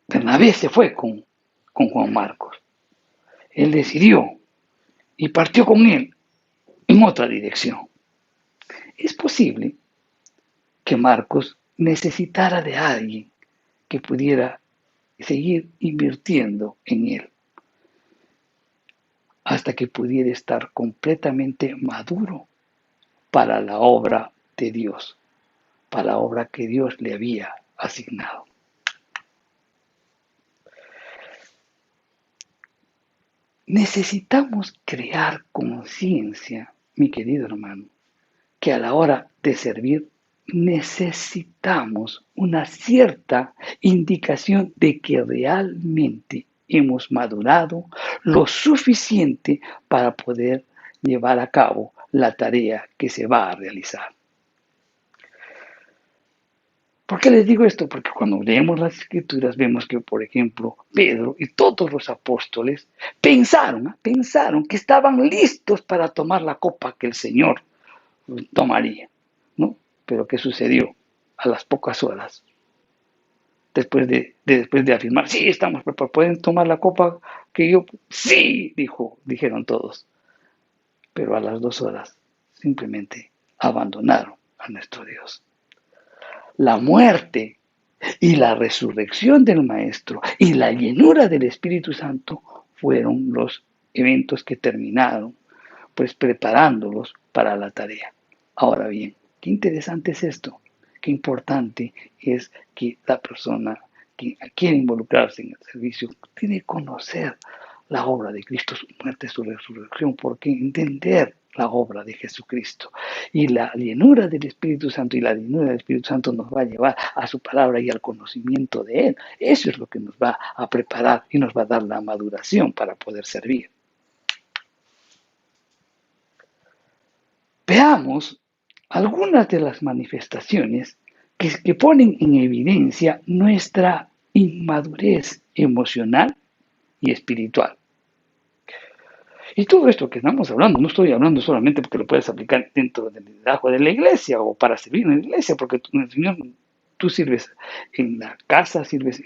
Bernabé se fue con Juan Marcos. Él decidió y partió con él en otra dirección. Es posible que Marcos necesitara de alguien que pudiera seguir invirtiendo en él hasta que pudiera estar completamente maduro para la obra de Dios, para la obra que Dios le había asignado. Necesitamos crear conciencia, mi querido hermano, que a la hora de servir necesitamos una cierta indicación de que realmente hemos madurado lo suficiente para poder llevar a cabo la tarea que se va a realizar. ¿Por qué les digo esto? Porque cuando leemos las Escrituras vemos que, por ejemplo, Pedro y todos los apóstoles pensaron que estaban listos para tomar la copa que el Señor tomaría, ¿no? Pero ¿qué sucedió? A las pocas horas, después de afirmar, sí, estamos preparados, ¿pueden tomar la copa que yo? Sí, dijeron todos. Pero a las 2 horas simplemente abandonaron a nuestro Dios. La muerte y la resurrección del Maestro y la llenura del Espíritu Santo fueron los eventos que terminaron, pues preparándolos para la tarea. Ahora bien, qué interesante es esto, qué importante es que la persona que quiere involucrarse en el servicio tiene que conocer la obra de Cristo, su muerte, su resurrección, porque entender la obra de Jesucristo y la llenura del Espíritu Santo, y la llenura del Espíritu Santo nos va a llevar a su palabra y al conocimiento de Él. Eso es lo que nos va a preparar y nos va a dar la maduración para poder servir. Veamos algunas de las manifestaciones que ponen en evidencia nuestra inmadurez emocional y espiritual. Y todo esto que estamos hablando, no estoy hablando solamente porque lo puedes aplicar dentro del liderazgo de la iglesia o para servir en la iglesia, porque el Señor, tú sirves en la casa, sirves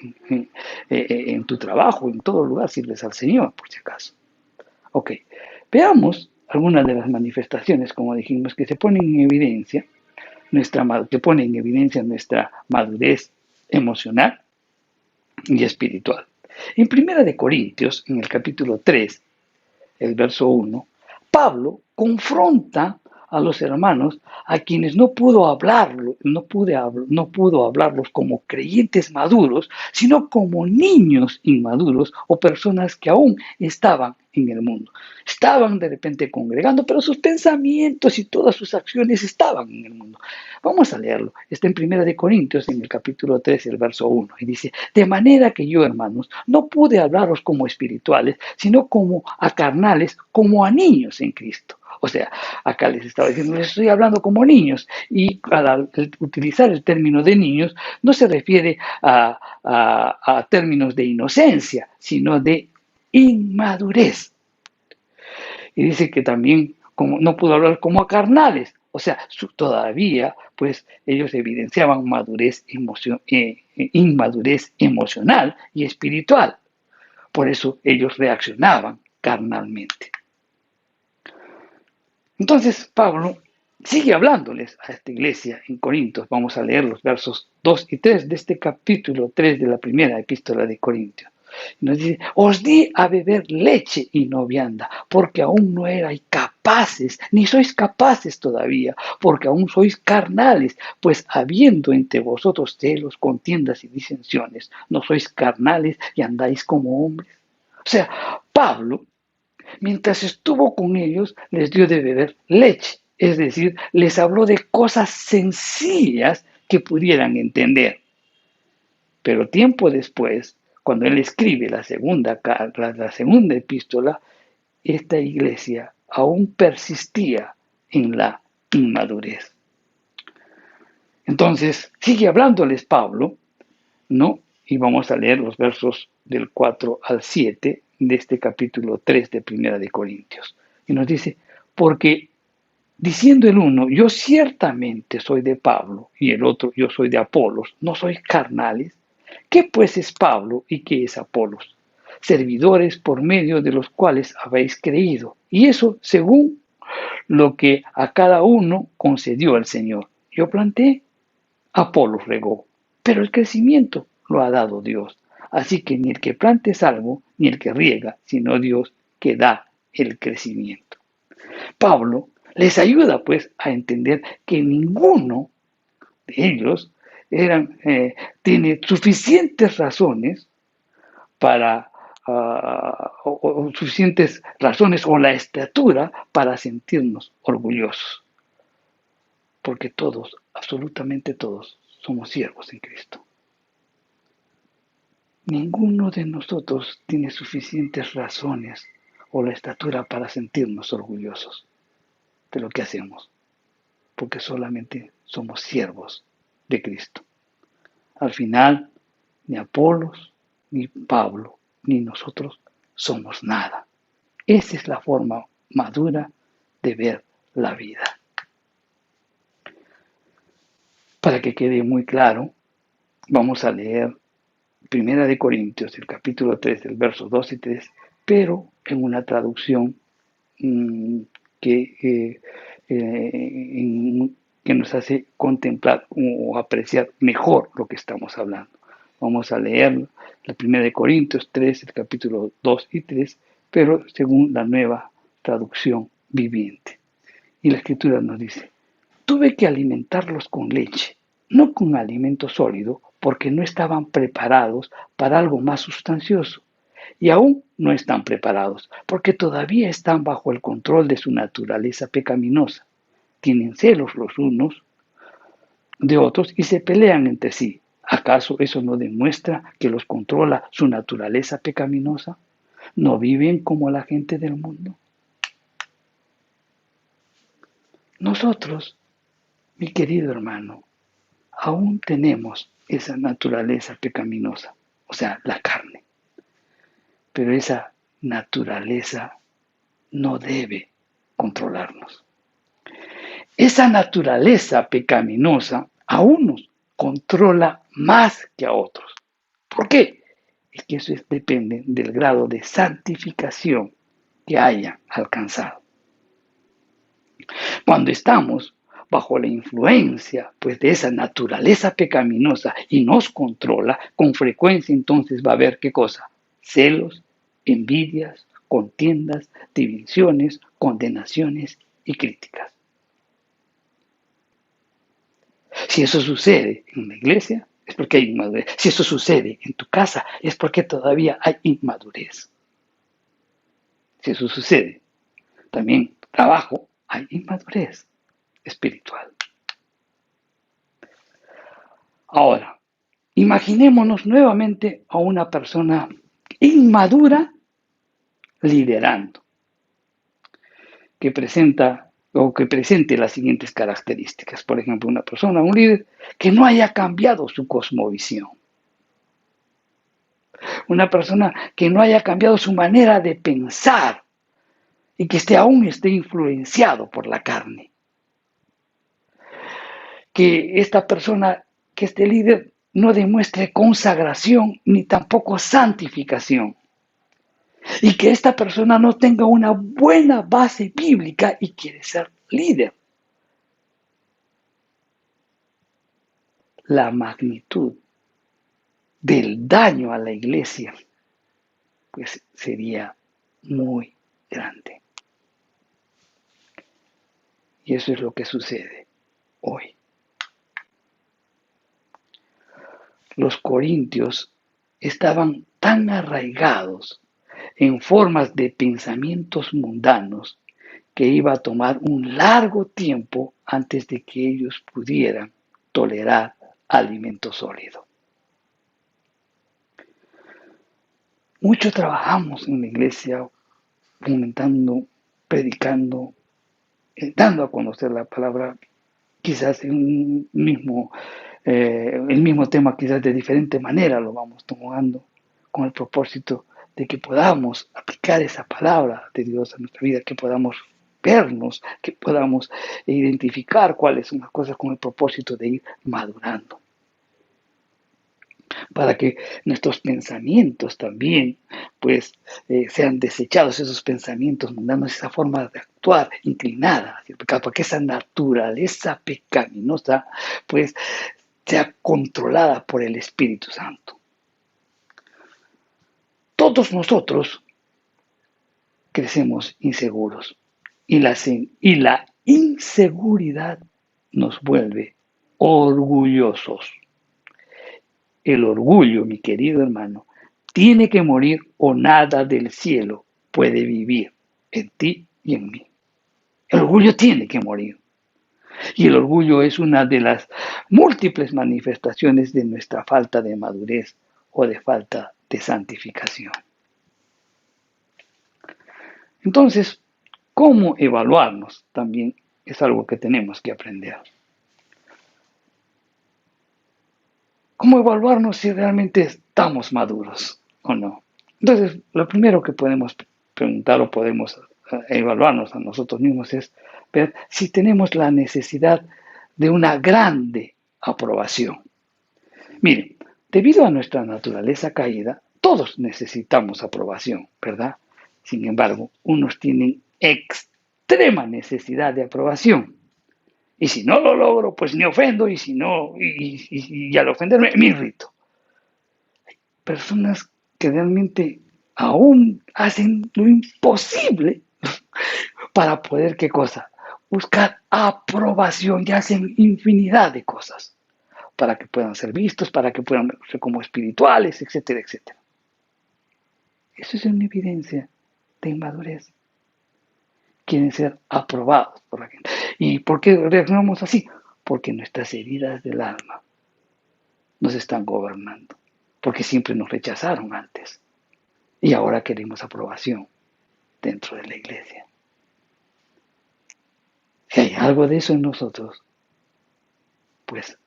en tu trabajo, en todo lugar sirves al Señor, por si acaso. Ok, veamos algunas de las manifestaciones, como dijimos, que se ponen en evidencia, que ponen en evidencia nuestra madurez emocional y espiritual. En Primera de Corintios, en el capítulo 3, el verso 1, Pablo confronta a los hermanos a quienes no pudo hablarlos como creyentes maduros, sino como niños inmaduros o personas que aún estaban en el mundo. Estaban de repente congregando, pero sus pensamientos y todas sus acciones estaban en el mundo. Vamos a leerlo. Está en Primera de Corintios, en el capítulo 3, el verso 1, y dice: de manera que yo, hermanos, no pude hablaros como espirituales, sino como a carnales, como a niños en Cristo. O sea, acá les estaba diciendo, les estoy hablando como niños, y al utilizar el término de niños no se refiere a términos de inocencia, sino de inmadurez. Y dice que también no pudo hablar como a carnales, o sea, todavía pues ellos evidenciaban inmadurez emocional y espiritual. Por eso ellos reaccionaban carnalmente. Entonces Pablo sigue hablándoles a esta iglesia en Corintios. Vamos a leer los versos 2 y 3 de este capítulo 3 de la primera epístola de Corintios. Nos dice: os di a beber leche y no vianda, porque aún no erais capaces, ni sois capaces todavía, porque aún sois carnales, pues habiendo entre vosotros celos, contiendas y disensiones, no sois carnales y andáis como hombres. O sea, Pablo, mientras estuvo con ellos, les dio de beber leche, es decir, les habló de cosas sencillas que pudieran entender. Pero tiempo después, cuando él escribe la segunda epístola, esta iglesia aún persistía en la inmadurez. Entonces, sigue hablándoles Pablo, ¿no? Y vamos a leer los versos del 4 al 7 de este capítulo 3 de Primera de Corintios. Y nos dice: porque diciendo el uno, yo ciertamente soy de Pablo, y el otro, yo soy de Apolos, ¿no sois carnales? ¿Qué pues es Pablo y qué es Apolos? Servidores por medio de los cuales habéis creído, y eso según lo que a cada uno concedió el Señor. Yo planté, Apolos regó, pero el crecimiento lo ha dado Dios. Así que ni el que plante es algo, ni el que riega, sino Dios que da el crecimiento. Pablo les ayuda pues a entender que ninguno de ellos tiene suficientes razones para o suficientes razones o la estatura para sentirnos orgullosos, porque todos, absolutamente todos, somos siervos en Cristo. Ninguno de nosotros tiene suficientes razones o la estatura para sentirnos orgullosos de lo que hacemos, porque solamente somos siervos de Cristo. Al final, ni Apolos, ni Pablo, ni nosotros somos nada. Esa es la forma madura de ver la vida. Para que quede muy claro, vamos a leer Primera de Corintios, el capítulo 3, el verso 2 y 3, pero en una traducción que nos hace contemplar o apreciar mejor lo que estamos hablando. Vamos a leer la Primera de Corintios 3, el capítulo 2 y 3, pero según la nueva traducción viviente. Y la escritura nos dice: tuve que alimentarlos con leche, no con alimento sólido, porque no estaban preparados para algo más sustancioso. Y aún no están preparados, porque todavía están bajo el control de su naturaleza pecaminosa. Tienen celos los unos de otros y se pelean entre sí. ¿Acaso eso no demuestra que los controla su naturaleza pecaminosa? ¿No viven como la gente del mundo? Nosotros, mi querido hermano, aún tenemos esa naturaleza pecaminosa, o sea, la carne. Pero esa naturaleza no debe controlarnos. Esa naturaleza pecaminosa a unos controla más que a otros. ¿Por qué? Es que eso depende del grado de santificación que hayan alcanzado. Cuando estamos bajo la influencia pues de esa naturaleza pecaminosa y nos controla, con frecuencia entonces va a haber ¿qué cosa? Celos, envidias, contiendas, divisiones, condenaciones y críticas. Si eso sucede en la iglesia, es porque hay inmadurez. Si eso sucede en tu casa, es porque todavía hay inmadurez. Si eso sucede también en tu trabajo, hay inmadurez espiritual. Ahora, imaginémonos nuevamente a una persona inmadura liderando, que presente las siguientes características. Por ejemplo, una persona, un líder, que no haya cambiado su cosmovisión. Una persona que no haya cambiado su manera de pensar y que aún esté influenciado por la carne. Que esta persona, que este líder no demuestre consagración ni tampoco santificación. Y que esta persona no tenga una buena base bíblica y quiere ser líder. La magnitud del daño a la iglesia pues sería muy grande. Y eso es lo que sucede hoy. Los corintios estaban tan arraigados en formas de pensamientos mundanos que iba a tomar un largo tiempo antes de que ellos pudieran tolerar alimento sólido. Mucho trabajamos en la iglesia fomentando, predicando, dando a conocer la palabra, quizás en el mismo tema, quizás de diferente manera lo vamos tomando con el propósito de que podamos aplicar esa palabra de Dios a nuestra vida, que podamos vernos, que podamos identificar cuáles son las cosas con el propósito de ir madurando. Para que nuestros pensamientos también pues sean desechados, esos pensamientos mundanos, esa forma de actuar inclinada hacia el pecado, para que esa naturaleza pecaminosa pues sea controlada por el Espíritu Santo. Todos nosotros crecemos inseguros y la inseguridad nos vuelve orgullosos. El orgullo, mi querido hermano, tiene que morir o nada del cielo puede vivir en ti y en mí. El orgullo tiene que morir. Y el orgullo es una de las múltiples manifestaciones de nuestra falta de madurez o de falta de santificación. Entonces, ¿cómo evaluarnos? También es algo que tenemos que aprender. ¿Cómo evaluarnos si realmente estamos maduros o no? Entonces, lo primero que podemos preguntar o podemos evaluarnos a nosotros mismos es ver si tenemos la necesidad de una grande aprobación. Miren, debido a nuestra naturaleza caída, todos necesitamos aprobación, ¿verdad? Sin embargo, unos tienen extrema necesidad de aprobación. Y si no lo logro, pues me ofendo, y al ofenderme me irrito. Hay personas que realmente aún hacen lo imposible para poder, ¿qué cosa? Buscar aprobación y hacen infinidad de cosas para que puedan ser vistos, para que puedan ser como espirituales, etcétera, etcétera. Eso es una evidencia de inmadurez. Quieren ser aprobados por la gente. ¿Y por qué reaccionamos así? Porque nuestras heridas del alma nos están gobernando. Porque siempre nos rechazaron antes. Y ahora queremos aprobación dentro de la iglesia. Si hay algo de eso en nosotros, pues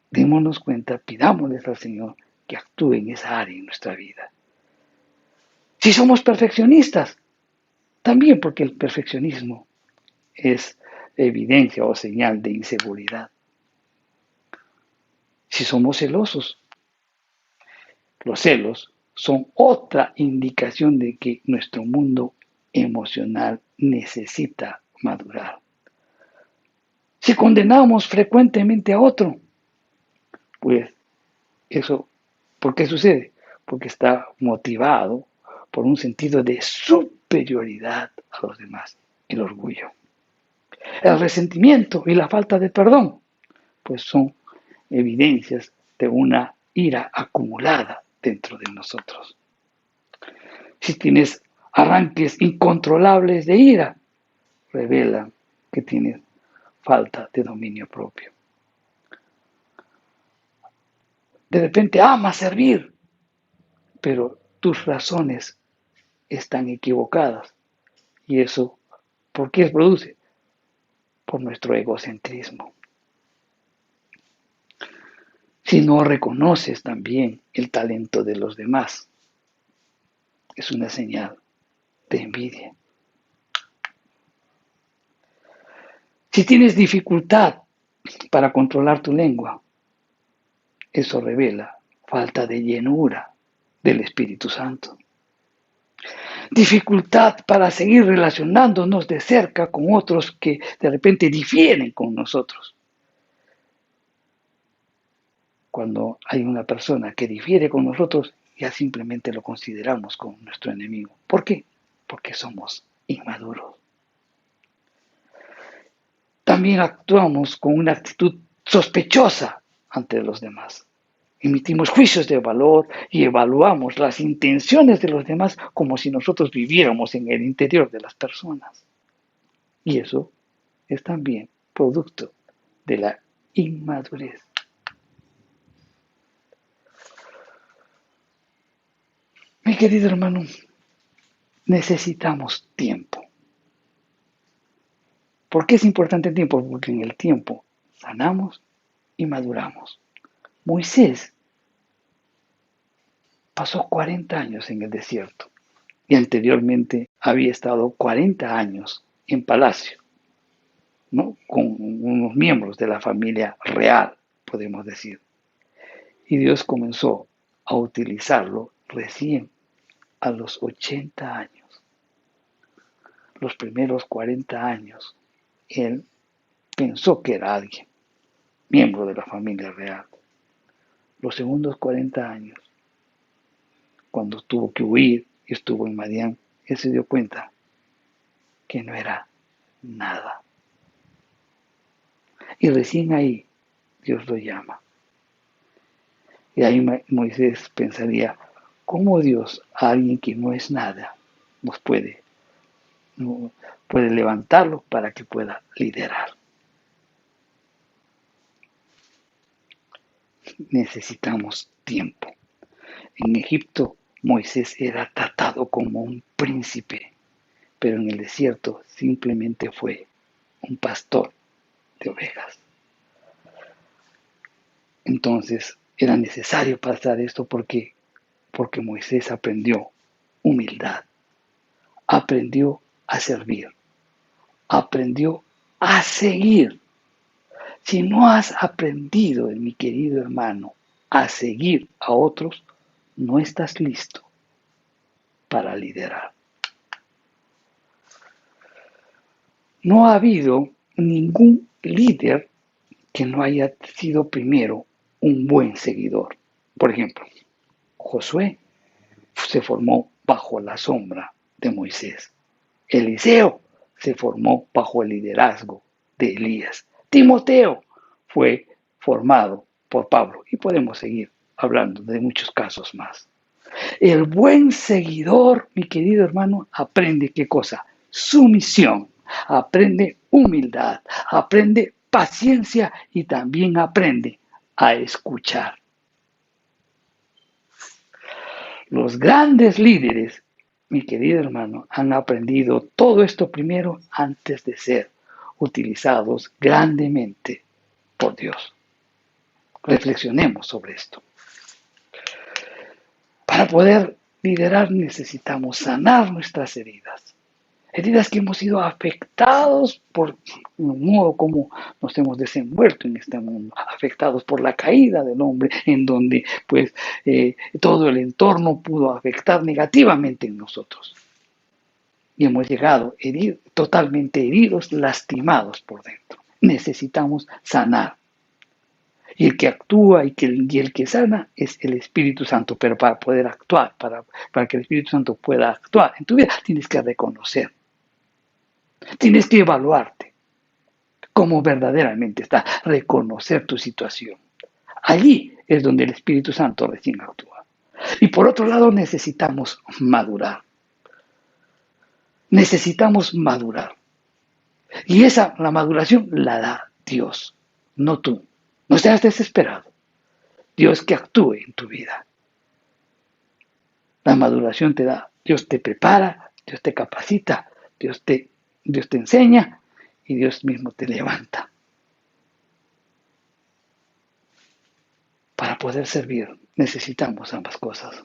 démonos cuenta, pidámosles al Señor que actúe en esa área en nuestra vida. Si somos perfeccionistas, También porque el perfeccionismo es evidencia o señal de inseguridad. Si somos celosos, los celos son otra indicación de que nuestro mundo emocional necesita madurar. Si condenamos frecuentemente a otro, pues eso, ¿por qué sucede? Porque está motivado por un sentido de superioridad a los demás, el orgullo. El resentimiento y la falta de perdón, pues son evidencias de una ira acumulada dentro de nosotros. Si tienes arranques incontrolables de ira, revelan que tienes falta de dominio propio. De repente amas servir, pero tus razones están equivocadas. ¿Y eso por qué se produce? Por nuestro egocentrismo. Si no reconoces también el talento de los demás, es una señal de envidia. Si tienes dificultad para controlar tu lengua, eso revela falta de llenura del Espíritu Santo. Dificultad para seguir relacionándonos de cerca con otros que de repente difieren con nosotros. Cuando hay una persona que difiere con nosotros, ya simplemente lo consideramos como nuestro enemigo. ¿Por qué? Porque somos inmaduros. También actuamos con una actitud sospechosa ante los demás. Emitimos juicios de valor y evaluamos las intenciones de los demás como si nosotros viviéramos en el interior de las personas. Y eso es también producto de la inmadurez. Mi querido hermano, necesitamos tiempo. ¿Por qué es importante el tiempo? Porque en el tiempo sanamos y maduramos. Moisés pasó 40 años en el desierto y anteriormente había estado 40 años en palacio, ¿no? Con unos miembros de la familia real, podemos decir. Y Dios comenzó a utilizarlo recién a los 80 años. Los primeros 40 años, él pensó que era alguien, miembro de la familia real. Los segundos 40 años, cuando tuvo que huir y estuvo en Madián, él se dio cuenta que no era nada. Y recién ahí Dios lo llama. Y ahí Moisés pensaría, ¿cómo Dios a alguien que no es nada nos puede levantarlo para que pueda liderar? Necesitamos tiempo. En Egipto, Moisés era tratado como un príncipe, pero en el desierto simplemente fue un pastor de ovejas. Entonces, era necesario pasar esto porque Moisés aprendió humildad, aprendió a servir, aprendió a seguir. Si no has aprendido, mi querido hermano, a seguir a otros, no estás listo para liderar. No ha habido ningún líder que no haya sido primero un buen seguidor. Por ejemplo, Josué se formó bajo la sombra de Moisés. Eliseo se formó bajo el liderazgo de Elías. Timoteo fue formado por Pablo. Y podemos seguir hablando de muchos casos más. El buen seguidor, mi querido hermano, aprende ¿qué cosa? Sumisión, aprende humildad, aprende paciencia y también aprende a escuchar. Los grandes líderes, mi querido hermano, han aprendido todo esto primero antes de ser utilizados grandemente por Dios. Reflexionemos sobre esto. Para poder liderar necesitamos sanar nuestras heridas. Heridas que hemos sido afectados por el modo como nos hemos desenvuelto en este mundo, afectados por la caída del hombre, en donde pues todo el entorno pudo afectar negativamente en nosotros. Y hemos llegado totalmente heridos, lastimados por dentro. Necesitamos sanar. Y el que actúa y el que sana es el Espíritu Santo. Pero para poder actuar, para que el Espíritu Santo pueda actuar en tu vida, tienes que reconocer. Tienes que evaluarte cómo verdaderamente está, reconocer tu situación. Allí es donde el Espíritu Santo recién actúa. Y por otro lado, necesitamos madurar. Necesitamos madurar. Y la maduración la da Dios, no tú. No seas desesperado. Dios que actúe en tu vida. La maduración te da, Dios te prepara, Dios te capacita, Dios te enseña y Dios mismo te levanta. Para poder servir necesitamos ambas cosas.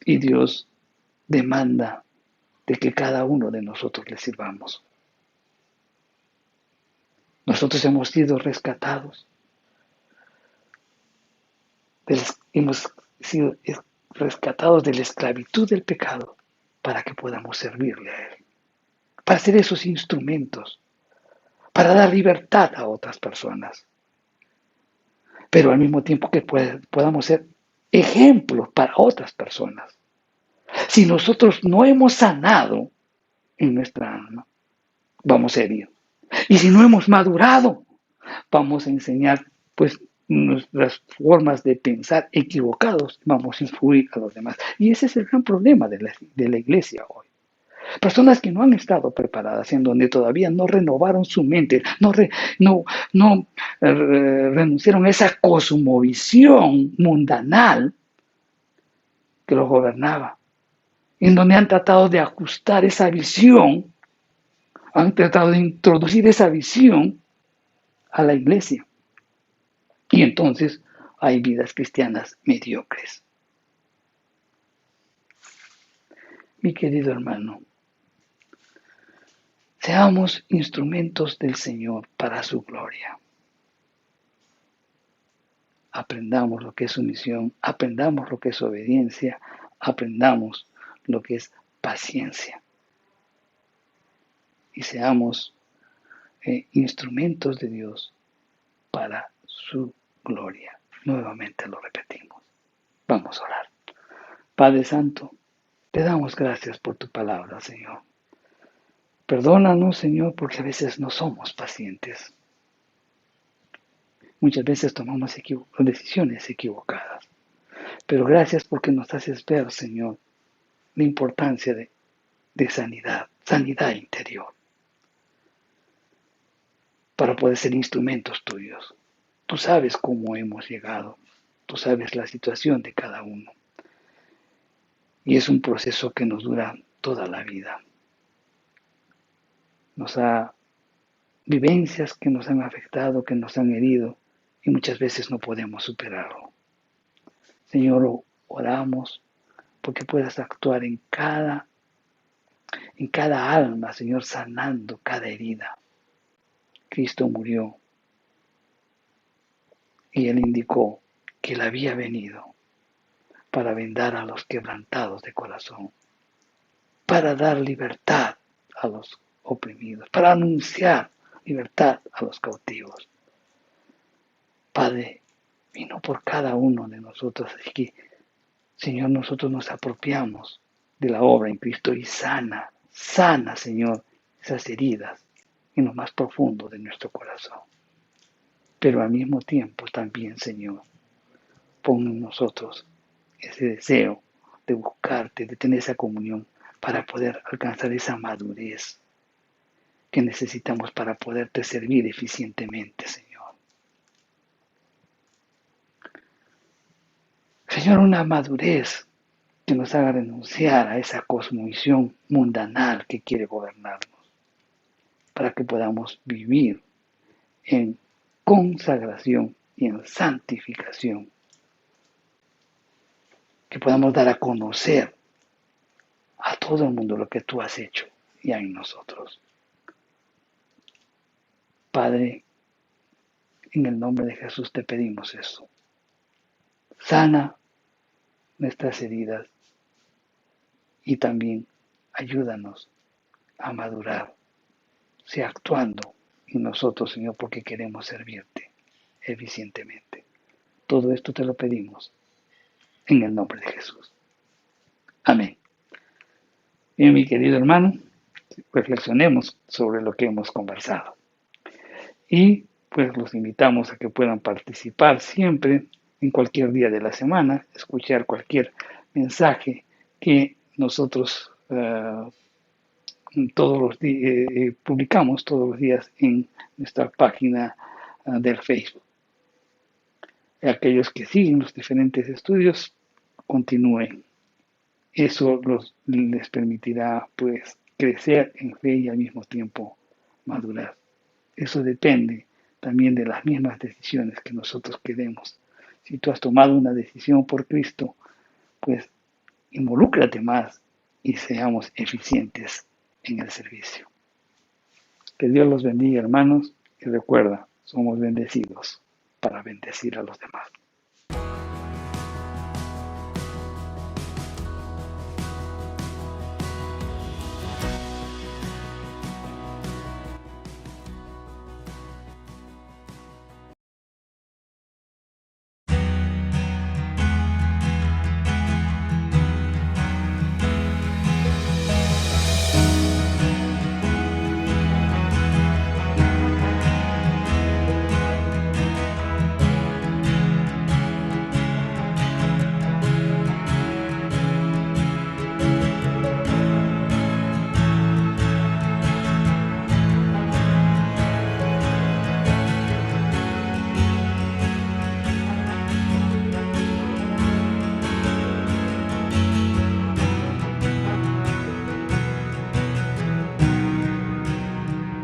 Y Dios demanda de que cada uno de nosotros le sirvamos. Nosotros hemos sido rescatados. Hemos sido rescatados de la esclavitud del pecado para que podamos servirle a Él. Para ser esos instrumentos. Para dar libertad a otras personas. Pero al mismo tiempo que podamos ser ejemplos para otras personas. Si nosotros no hemos sanado en nuestra alma, vamos a herir. Y si no hemos madurado, vamos a enseñar pues nuestras formas de pensar equivocados, vamos a influir a los demás. Y ese es el gran problema de la iglesia hoy. Personas que no han estado preparadas, en donde todavía no renovaron su mente, no renunciaron a esa cosmovisión mundanal que los gobernaba, en donde han tratado de ajustar esa visión, han tratado de introducir esa visión a la iglesia. Y entonces hay vidas cristianas mediocres. Mi querido hermano, seamos instrumentos del Señor para su gloria. Aprendamos lo que es sumisión, aprendamos lo que es obediencia, aprendamos lo que es paciencia. Y seamos instrumentos de Dios para su gloria. Nuevamente lo repetimos. Vamos a orar. Padre Santo, te damos gracias por tu palabra, Señor. Perdónanos, Señor, porque a veces no somos pacientes. Muchas veces tomamos decisiones equivocadas. Pero gracias porque nos haces ver, Señor, la importancia de sanidad interior, para poder ser instrumentos tuyos. Tú sabes cómo hemos llegado, tú sabes la situación de cada uno. Y es un proceso que nos dura toda la vida. Vivencias que nos han afectado, que nos han herido, y muchas veces no podemos superarlo. Señor, oramos porque puedas actuar en cada alma, Señor, sanando cada herida. Cristo murió y Él indicó que Él había venido para vendar a los quebrantados de corazón, para dar libertad a los oprimidos, para anunciar libertad a los cautivos. Padre, vino por cada uno de nosotros, así que, Señor, nosotros nos apropiamos de la obra en Cristo y sana, Señor, esas heridas en lo más profundo de nuestro corazón. Pero al mismo tiempo también, Señor, pon en nosotros ese deseo de buscarte, de tener esa comunión para poder alcanzar esa madurez que necesitamos para poderte servir eficientemente, Señor. Señor, una madurez que nos haga renunciar a esa cosmovisión mundanal que quiere gobernarnos, para que podamos vivir en consagración y en santificación, que podamos dar a conocer a todo el mundo lo que tú has hecho ya en nosotros. Padre, en el nombre de Jesús te pedimos eso. Sana nuestras heridas y también ayúdanos a madurar, sea actuando en nosotros, Señor, porque queremos servirte eficientemente. Todo esto te lo pedimos en el nombre de Jesús. Amén. Bien, mi querido hermano, reflexionemos sobre lo que hemos conversado. Y pues los invitamos a que puedan participar siempre en cualquier día de la semana, escuchar cualquier mensaje que nosotros publicamos todos los días en nuestra página del Facebook. Aquellos que siguen los diferentes estudios, continúen. Eso les permitirá pues crecer en fe y al mismo tiempo madurar. Eso depende también de las mismas decisiones que nosotros queremos. Si tú has tomado una decisión por Cristo, pues involúcrate más y seamos eficientes en el servicio. Que Dios los bendiga, hermanos, y recuerda, somos bendecidos para bendecir a los demás.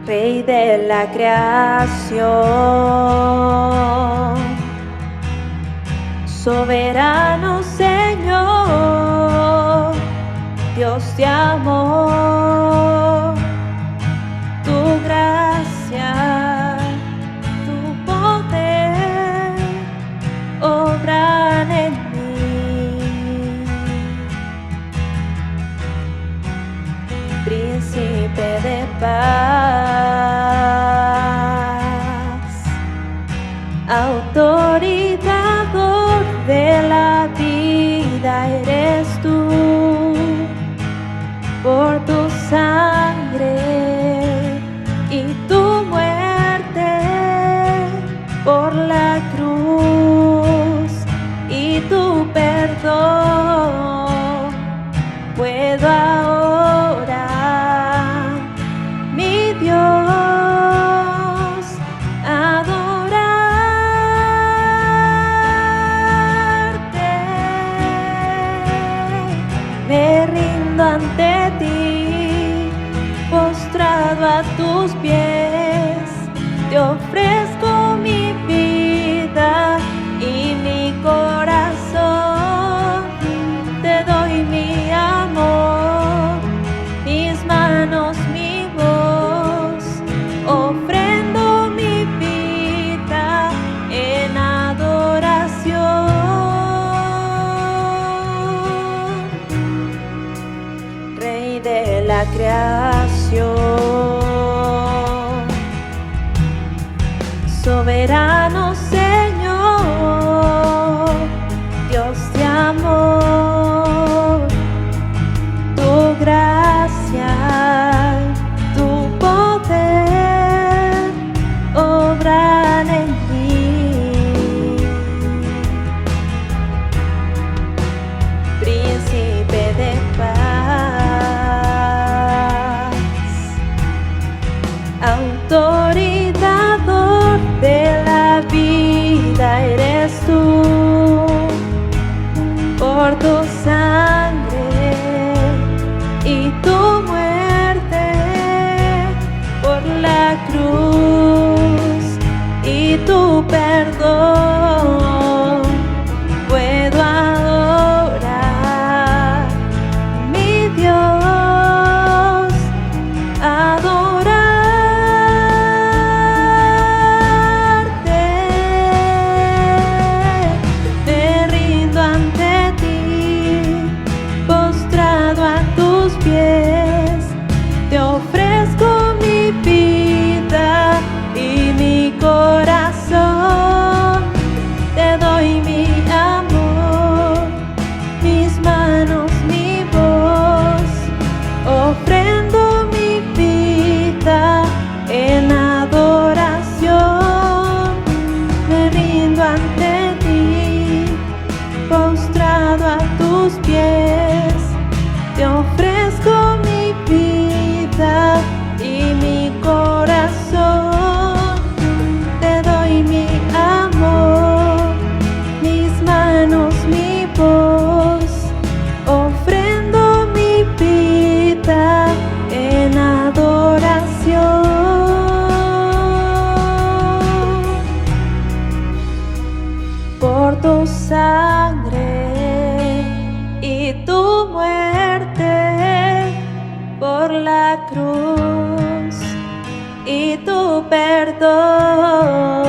Rey de la creación, soberano Señor, Dios de amor, tu gracia, tu poder obran en mí. Príncipe de paz, autoridador de la vida eres tú, por tu sangre y tu muerte, por la cruz y tu perdón, puedo ahora, mi Dios, adorarte. Me rindo ante ti, postrado a tus pies, te ofrezco mi vida y mi corazón, te doy mi amor, mis manos, mi voz, ofrendo mi vida en adoración. Rey de la creación, soberano Señor, Dios de amor, tu gracia, tu poder obran en mí. Príncipe de paz, autoridador de la vida eres tú, por tu sangre y tu muerte, por la cruz y tu perdón, puedo adorar, mi Dios, rindo ante ti, postrado a tus pies, te ofrezco mi vida y mi corazón, te doy mi amor, mis manos, mi voz, ofrendo mi vida en adoración. Por tu sangre y tu muerte, por la cruz y tu perdón.